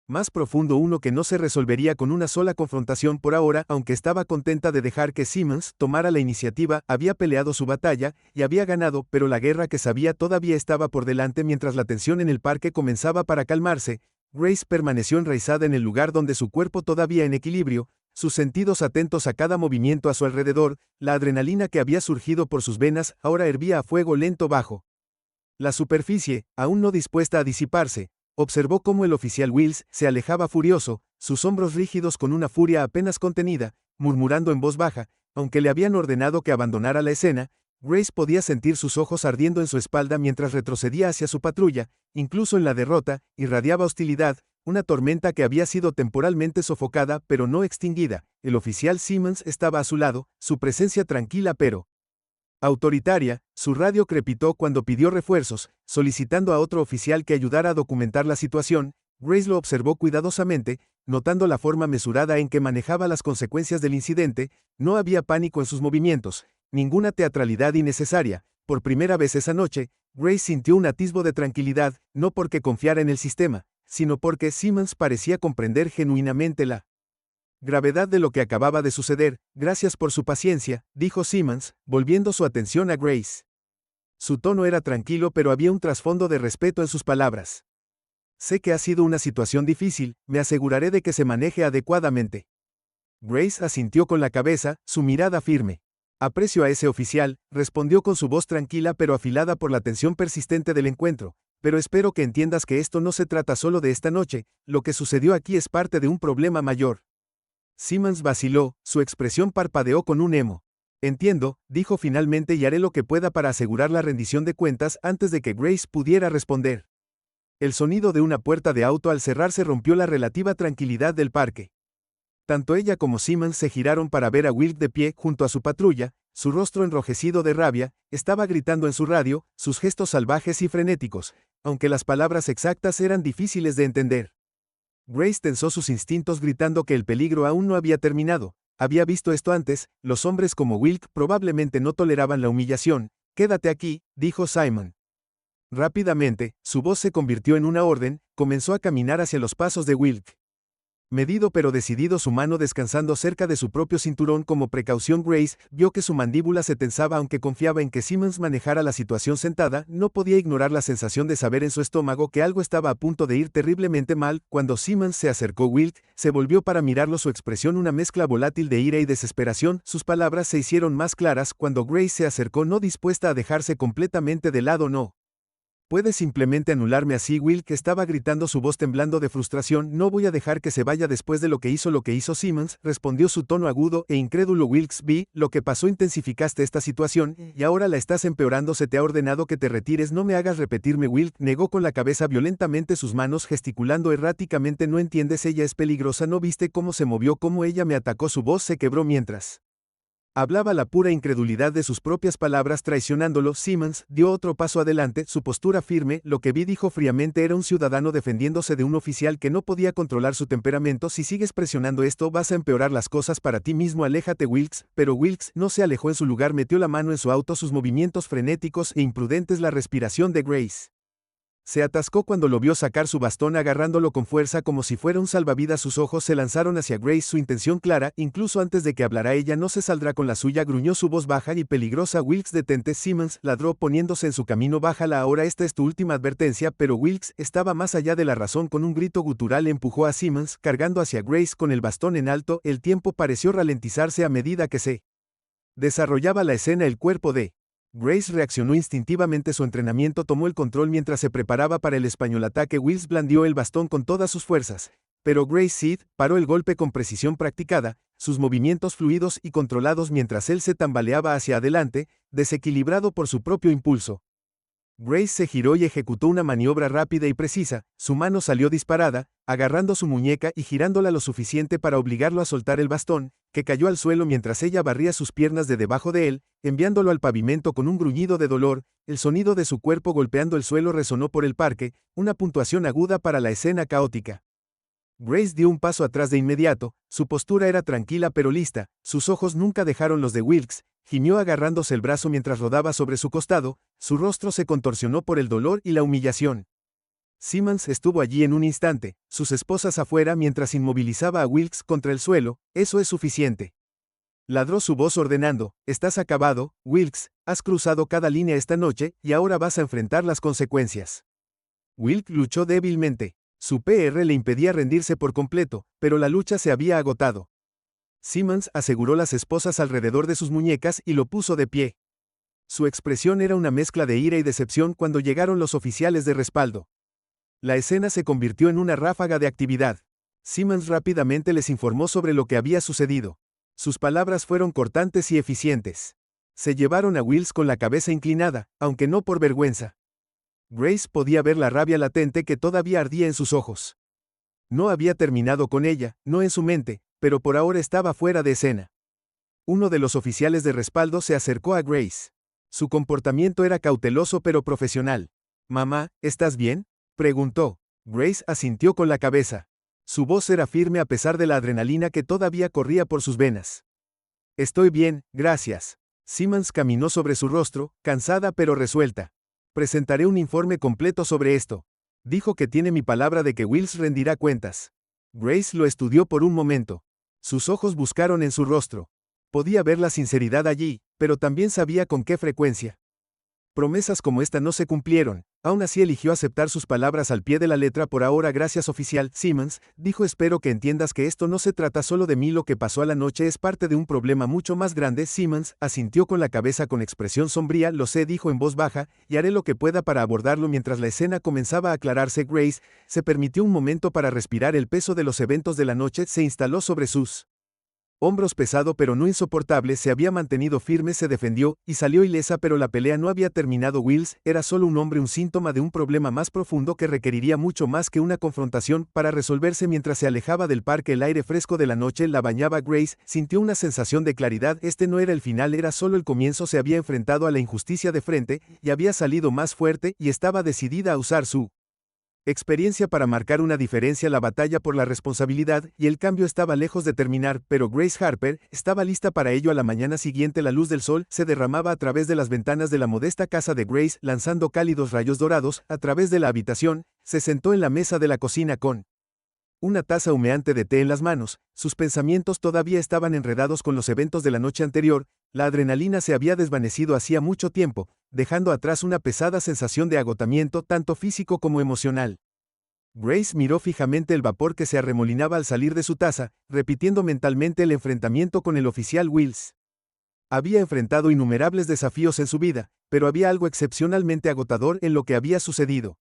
más profundo, uno que no se resolvería con una sola confrontación por ahora. Aunque estaba contenta de dejar que Simmons tomara la iniciativa, había peleado su batalla y había ganado, pero la guerra que sabía todavía estaba por delante. Mientras la tensión en el parque comenzaba para calmarse, Grace permaneció enraizada en el lugar donde su cuerpo todavía en equilibrio, sus sentidos atentos a cada movimiento a su alrededor. La adrenalina que había surgido por sus venas ahora hervía a fuego lento bajo la superficie, aún no dispuesta a disiparse. Observó cómo el oficial Wills se alejaba furioso, sus hombros rígidos con una furia apenas contenida, murmurando en voz baja, aunque le habían ordenado que abandonara la escena. Grace podía sentir sus ojos ardiendo en su espalda mientras retrocedía hacia su patrulla. Incluso en la derrota, irradiaba hostilidad, una tormenta que había sido temporalmente sofocada pero no extinguida. El oficial Simmons estaba a su lado, su presencia tranquila pero autoritaria. Su radio crepitó cuando pidió refuerzos, solicitando a otro oficial que ayudara a documentar la situación. Grace lo observó cuidadosamente, notando la forma mesurada en que manejaba las consecuencias del incidente. No había pánico en sus movimientos, ninguna teatralidad innecesaria. Por primera vez esa noche, Grace sintió un atisbo de tranquilidad, no porque confiara en el sistema, sino porque Simmons parecía comprender genuinamente la gravedad de lo que acababa de suceder. Gracias por su paciencia, dijo Simmons, volviendo su atención a Grace. Su tono era tranquilo pero había un trasfondo de respeto en sus palabras. Sé que ha sido una situación difícil, me aseguraré de que se maneje adecuadamente. Grace asintió con la cabeza, su mirada firme. Aprecio a ese oficial, respondió con su voz tranquila pero afilada por la tensión persistente del encuentro. Pero espero que entiendas que esto no se trata solo de esta noche, lo que sucedió aquí es parte de un problema mayor. Simmons vaciló, su expresión parpadeó con un emo. Entiendo, dijo finalmente, y haré lo que pueda para asegurar la rendición de cuentas. Antes de que Grace pudiera responder, el sonido de una puerta de auto al cerrarse rompió la relativa tranquilidad del parque. Tanto ella como Simmons se giraron para ver a Wilkes de pie junto a su patrulla, su rostro enrojecido de rabia. Estaba gritando en su radio, sus gestos salvajes y frenéticos, aunque las palabras exactas eran difíciles de entender. Grace tensó sus instintos, gritando que el peligro aún no había terminado. Había visto esto antes, los hombres como Wilkes probablemente no toleraban la humillación. Quédate aquí, dijo Simon. Rápidamente, su voz se convirtió en una orden, comenzó a caminar hacia los pasos de Wilkes. Medido pero decidido, su mano descansando cerca de su propio cinturón como precaución. Grace vio que su mandíbula se tensaba. Aunque confiaba en que Simmons manejara la situación sentada, no podía ignorar la sensación de saber en su estómago que algo estaba a punto de ir terriblemente mal. Cuando Simmons se acercó, Wilkes se volvió para mirarlo, su expresión una mezcla volátil de ira y desesperación. Sus palabras se hicieron más claras cuando Grace se acercó, no dispuesta a dejarse completamente de lado. No puedes simplemente anularme así, Wilkes estaba gritando, su voz temblando de frustración. No voy a dejar que se vaya después de lo que hizo Simmons, respondió su tono agudo e incrédulo. Wilkes, vi lo que pasó, intensificaste esta situación, y ahora la estás empeorando. Se te ha ordenado que te retires, no me hagas repetirme. Wilkes negó con la cabeza violentamente, sus manos gesticulando erráticamente. No entiendes, ella es peligrosa, ¿no viste cómo se movió, cómo ella me atacó? Su voz se quebró mientras Hablaba la pura incredulidad de sus propias palabras traicionándolo. Simmons dio otro paso adelante, su postura firme. Lo que vi, dijo fríamente, era un ciudadano defendiéndose de un oficial que no podía controlar su temperamento. Si sigues presionando esto, vas a empeorar las cosas para ti mismo. Aléjate, Wilkes. Pero Wilkes no se alejó. En su lugar metió la mano en su auto, sus movimientos frenéticos e imprudentes. La respiración de Grace se atascó cuando lo vio sacar su bastón, agarrándolo con fuerza como si fuera un salvavidas. Sus ojos se lanzaron hacia Grace, su intención clara. Incluso antes de que hablara ella, no se saldrá con la suya, gruñó su voz baja y peligrosa. Wilkes, detente. Simmons ladró poniéndose en su camino. Bájala ahora, esta es tu última advertencia. Pero Wilkes estaba más allá de la razón. Con un grito gutural empujó a Simmons, cargando hacia Grace con el bastón en alto. El tiempo pareció ralentizarse a medida que se desarrollaba la escena. El cuerpo de Grace reaccionó instintivamente. Su entrenamiento tomó el control mientras se preparaba para el español ataque. Wilkes blandió el bastón con todas sus fuerzas, pero Grace Seed paró el golpe con precisión practicada, sus movimientos fluidos y controlados mientras él se tambaleaba hacia adelante, desequilibrado por su propio impulso. Grace se giró y ejecutó una maniobra rápida y precisa. Su mano salió disparada, agarrando su muñeca y girándola lo suficiente para obligarlo a soltar el bastón, que cayó al suelo mientras ella barría sus piernas de debajo de él, enviándolo al pavimento con un gruñido de dolor. El sonido de su cuerpo golpeando el suelo resonó por el parque, una puntuación aguda para la escena caótica. Grace dio un paso atrás de inmediato, su postura era tranquila pero lista, sus ojos nunca dejaron los de Wilkes. Gimió agarrándose el brazo mientras rodaba sobre su costado, su rostro se contorsionó por el dolor y la humillación. Simmons estuvo allí en un instante, sus esposas afuera mientras inmovilizaba a Wilkes contra el suelo. Eso es suficiente. Ladró su voz ordenando, estás acabado, Wilkes, has cruzado cada línea esta noche y ahora vas a enfrentar las consecuencias. Wilkes luchó débilmente. Su PR le impedía rendirse por completo, pero la lucha se había agotado. Simmons aseguró las esposas alrededor de sus muñecas y lo puso de pie. Su expresión era una mezcla de ira y decepción cuando llegaron los oficiales de respaldo. La escena se convirtió en una ráfaga de actividad. Simmons rápidamente les informó sobre lo que había sucedido. Sus palabras fueron cortantes y eficientes. Se llevaron a Wilkes con la cabeza inclinada, aunque no por vergüenza. Grace podía ver la rabia latente que todavía ardía en sus ojos. No había terminado con ella, no en su mente, pero por ahora estaba fuera de escena. Uno de los oficiales de respaldo se acercó a Grace. Su comportamiento era cauteloso pero profesional. «Mamá, ¿estás bien?», preguntó. Grace asintió con la cabeza. Su voz era firme a pesar de la adrenalina que todavía corría por sus venas. «Estoy bien, gracias». Simmons caminó sobre su rostro, cansada pero resuelta. «Presentaré un informe completo sobre esto». Dijo que tiene mi palabra de que Wilkes rendirá cuentas. Grace lo estudió por un momento. Sus ojos buscaron en su rostro. Podía ver la sinceridad allí, pero también sabía con qué frecuencia. Promesas como esta no se cumplieron. Aún así eligió aceptar sus palabras al pie de la letra. «Por ahora, gracias, oficial». Simmons dijo, «Espero que entiendas que esto no se trata solo de mí. Lo que pasó a la noche es parte de un problema mucho más grande». Simmons asintió con la cabeza con expresión sombría. «Lo sé», dijo en voz baja, «y haré lo que pueda para abordarlo». Mientras la escena comenzaba a aclararse, Grace se permitió un momento para respirar. El peso de los eventos de la noche se instaló sobre sus hombros. Pesado pero no insoportable, se había mantenido firme, se defendió, y salió ilesa, pero la pelea no había terminado. Wilkes era solo un hombre, un síntoma de un problema más profundo que requeriría mucho más que una confrontación para resolverse. Mientras se alejaba del parque, el aire fresco de la noche la bañaba. Grace sintió una sensación de claridad. Este no era el final, era solo el comienzo. Se había enfrentado a la injusticia de frente, y había salido más fuerte, y estaba decidida a usar su experiencia para marcar una diferencia. La batalla por la responsabilidad y el cambio estaba lejos de terminar, pero Grace Harper estaba lista para ello. A la mañana siguiente, la luz del sol se derramaba a través de las ventanas de la modesta casa de Grace, lanzando cálidos rayos dorados a través de la habitación. Se sentó en la mesa de la cocina con una taza humeante de té en las manos. Sus pensamientos todavía estaban enredados con los eventos de la noche anterior. La adrenalina se había desvanecido hacía mucho tiempo, dejando atrás una pesada sensación de agotamiento, tanto físico como emocional. Grace miró fijamente el vapor que se arremolinaba al salir de su taza, repitiendo mentalmente el enfrentamiento con el oficial Wilkes. Había enfrentado innumerables desafíos en su vida, pero había algo excepcionalmente agotador en lo que había sucedido.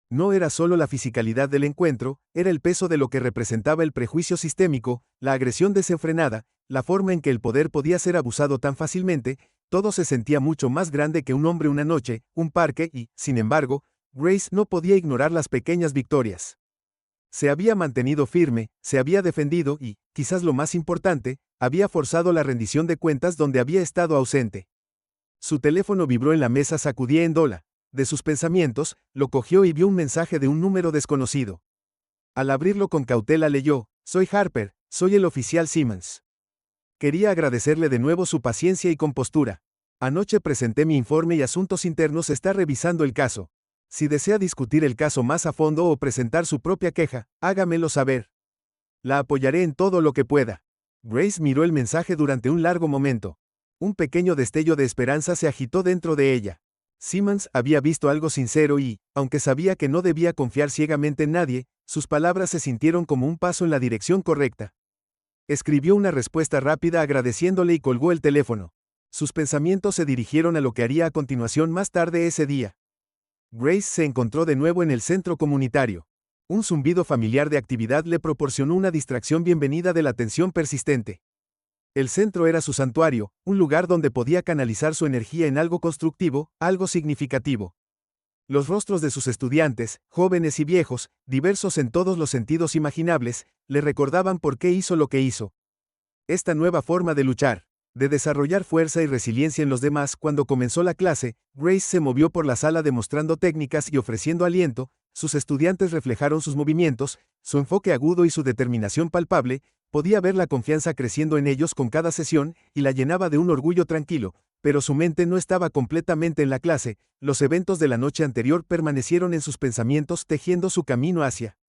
No era solo la fisicalidad del encuentro, era el peso de lo que representaba el prejuicio sistémico, la agresión desenfrenada, la forma en que el poder podía ser abusado tan fácilmente. Todo se sentía mucho más grande que un hombre, una noche, un parque y, sin embargo, Grace no podía ignorar las pequeñas victorias. Se había mantenido firme, se había defendido y, quizás lo más importante, había forzado la rendición de cuentas donde había estado ausente. Su teléfono vibró en la mesa, sacudía en Dola. De sus pensamientos, lo cogió y vio un mensaje de un número desconocido. Al abrirlo con cautela leyó: «Soy Harper, soy el oficial Simmons. Quería agradecerle de nuevo su paciencia y compostura. Anoche presenté mi informe y Asuntos Internos está revisando el caso. Si desea discutir el caso más a fondo o presentar su propia queja, hágamelo saber. La apoyaré en todo lo que pueda». Grace miró el mensaje durante un largo momento. Un pequeño destello de esperanza se agitó dentro de ella. Simmons había visto algo sincero y, aunque sabía que no debía confiar ciegamente en nadie, sus palabras se sintieron como un paso en la dirección correcta. Escribió una respuesta rápida agradeciéndole y colgó el teléfono. Sus pensamientos se dirigieron a lo que haría a continuación más tarde ese día. Grace se encontró de nuevo en el centro comunitario. Un zumbido familiar de actividad le proporcionó una distracción bienvenida de la tensión persistente. El centro era su santuario, un lugar donde podía canalizar su energía en algo constructivo, algo significativo. Los rostros de sus estudiantes, jóvenes y viejos, diversos en todos los sentidos imaginables, le recordaban por qué hizo lo que hizo. Esta nueva forma de luchar, de desarrollar fuerza y resiliencia en los demás. Cuando comenzó la clase, Grace se movió por la sala demostrando técnicas y ofreciendo aliento. Sus estudiantes reflejaron sus movimientos, su enfoque agudo y su determinación palpable. Podía ver la confianza creciendo en ellos con cada sesión, y la llenaba de un orgullo tranquilo, pero su mente no estaba completamente en la clase. Los eventos de la noche anterior permanecieron en sus pensamientos, tejiendo su camino hacia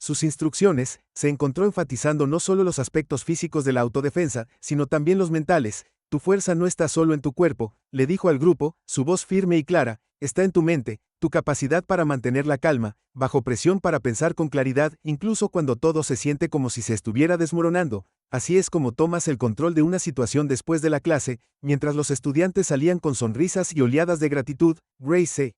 sus instrucciones. Se encontró enfatizando no solo los aspectos físicos de la autodefensa, sino también los mentales. «Tu fuerza no está solo en tu cuerpo», le dijo al grupo, su voz firme y clara, «está en tu mente, tu capacidad para mantener la calma, bajo presión, para pensar con claridad, incluso cuando todo se siente como si se estuviera desmoronando. Así es como tomas el control de una situación». Después de la clase, mientras los estudiantes salían con sonrisas y oleadas de gratitud, Grace se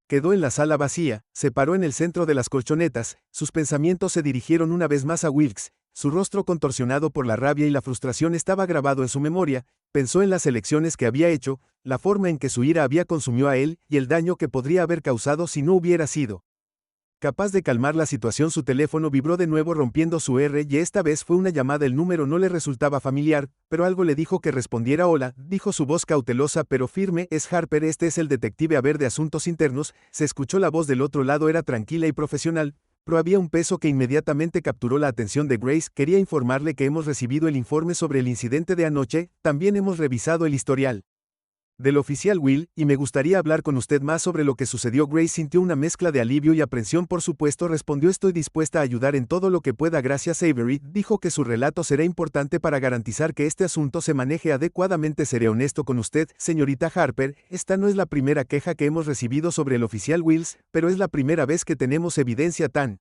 quedó en la sala vacía, se paró en el centro de las colchonetas. Sus pensamientos se dirigieron una vez más a Wilkes. Su rostro contorsionado por la rabia y la frustración estaba grabado en su memoria. Pensó en las elecciones que había hecho, la forma en que su ira había consumido a él, y el daño que podría haber causado si no hubiera sido capaz de calmar la situación. Su teléfono vibró de nuevo, rompiendo su R, y esta vez fue una llamada. El número no le resultaba familiar, pero algo le dijo que respondiera. «Hola», dijo su voz cautelosa pero firme. «Es Harper, este es el detective Haber de Asuntos Internos». Se escuchó la voz del otro lado, era tranquila y profesional, pero había un peso que inmediatamente capturó la atención de Grace. «Quería informarle que hemos recibido el informe sobre el incidente de anoche, también hemos revisado el historial del oficial Will, y me gustaría hablar con usted más sobre lo que sucedió». Grace sintió una mezcla de alivio y aprensión. «Por supuesto», respondió, «estoy dispuesta a ayudar en todo lo que pueda». «Gracias». Avery dijo que su relato será importante para garantizar que este asunto se maneje adecuadamente. «Seré honesto con usted, señorita Harper, esta no es la primera queja que hemos recibido sobre el oficial Wills, pero es la primera vez que tenemos evidencia tan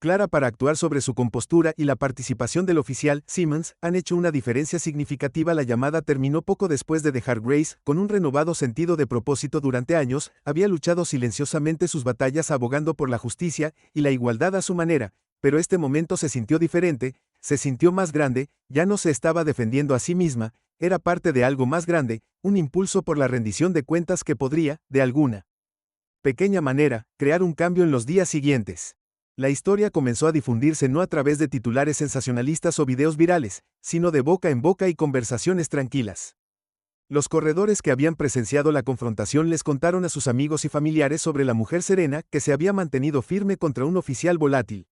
clara para actuar sobre su compostura y la participación del oficial Simmons han hecho una diferencia significativa». La llamada terminó poco después de dejar Grace con un renovado sentido de propósito. Durante años, había luchado silenciosamente sus batallas, abogando por la justicia y la igualdad a su manera, pero este momento se sintió diferente, se sintió más grande. Ya no se estaba defendiendo a sí misma, era parte de algo más grande, un impulso por la rendición de cuentas que podría, de alguna pequeña manera, crear un cambio en los días siguientes. La historia comenzó a difundirse no a través de titulares sensacionalistas o videos virales, sino de boca en boca y conversaciones tranquilas. Los corredores que habían presenciado la confrontación les contaron a sus amigos y familiares sobre la mujer serena que se había mantenido firme contra un oficial volátil.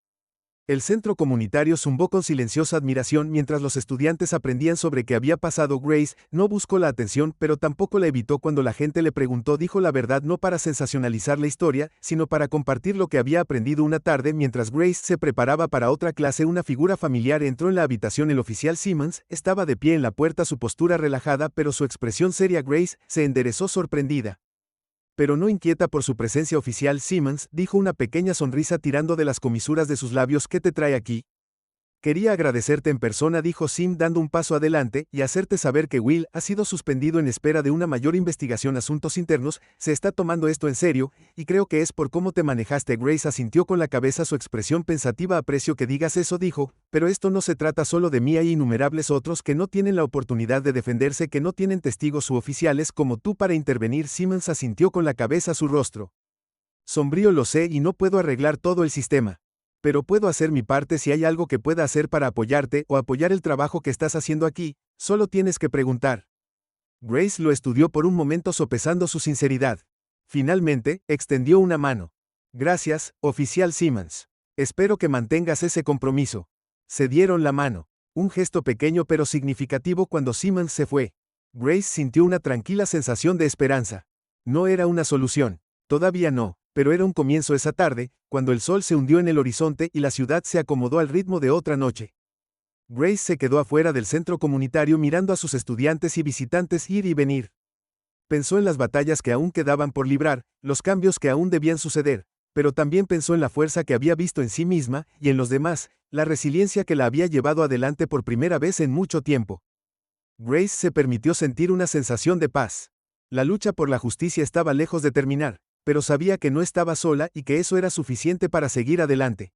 El centro comunitario zumbó con silenciosa admiración mientras los estudiantes aprendían sobre qué había pasado. Grace no buscó la atención, pero tampoco la evitó. Cuando la gente le preguntó, dijo la verdad, no para sensacionalizar la historia, sino para compartir lo que había aprendido. Una tarde, mientras Grace se preparaba para otra clase, una figura familiar entró en la habitación. El oficial Simmons estaba de pie en la puerta, su postura relajada pero su expresión seria. Grace se enderezó sorprendida, pero no inquieta por su presencia. «Oficial Simmons», dijo, una pequeña sonrisa tirando de las comisuras de sus labios, «¿qué te trae aquí?» «Quería agradecerte en persona», dijo Sim dando un paso adelante, «y hacerte saber que Will ha sido suspendido en espera de una mayor investigación. Asuntos Internos se está tomando esto en serio, y creo que es por cómo te manejaste». Grace asintió con la cabeza, su expresión pensativa. «Aprecio que digas eso», dijo, «pero esto no se trata solo de mí. Hay innumerables otros que no tienen la oportunidad de defenderse, que no tienen testigos u oficiales como tú para intervenir». Simmons asintió con la cabeza, su rostro sombrío. «Lo sé, y no puedo arreglar todo el sistema, Pero puedo hacer mi parte si hay algo que pueda hacer para apoyarte o apoyar el trabajo que estás haciendo aquí, solo tienes que preguntar. Grace lo estudió por un momento sopesando su sinceridad. Finalmente, extendió una mano. Gracias, oficial Simmons. Espero que mantengas ese compromiso. Se dieron la mano. Un gesto pequeño pero significativo cuando Simmons se fue. Grace sintió una tranquila sensación de esperanza. No era una solución. Todavía no, pero era un comienzo esa tarde, cuando el sol se hundió en el horizonte y la ciudad se acomodó al ritmo de otra noche. Grace se quedó afuera del centro comunitario mirando a sus estudiantes y visitantes ir y venir. Pensó en las batallas que aún quedaban por librar, los cambios que aún debían suceder, pero también pensó en la fuerza que había visto en sí misma y en los demás, la resiliencia que la había llevado adelante por primera vez en mucho tiempo. Grace se permitió sentir una sensación de paz. La lucha por la justicia estaba lejos de terminar, pero sabía que no estaba sola y que eso era suficiente para seguir adelante.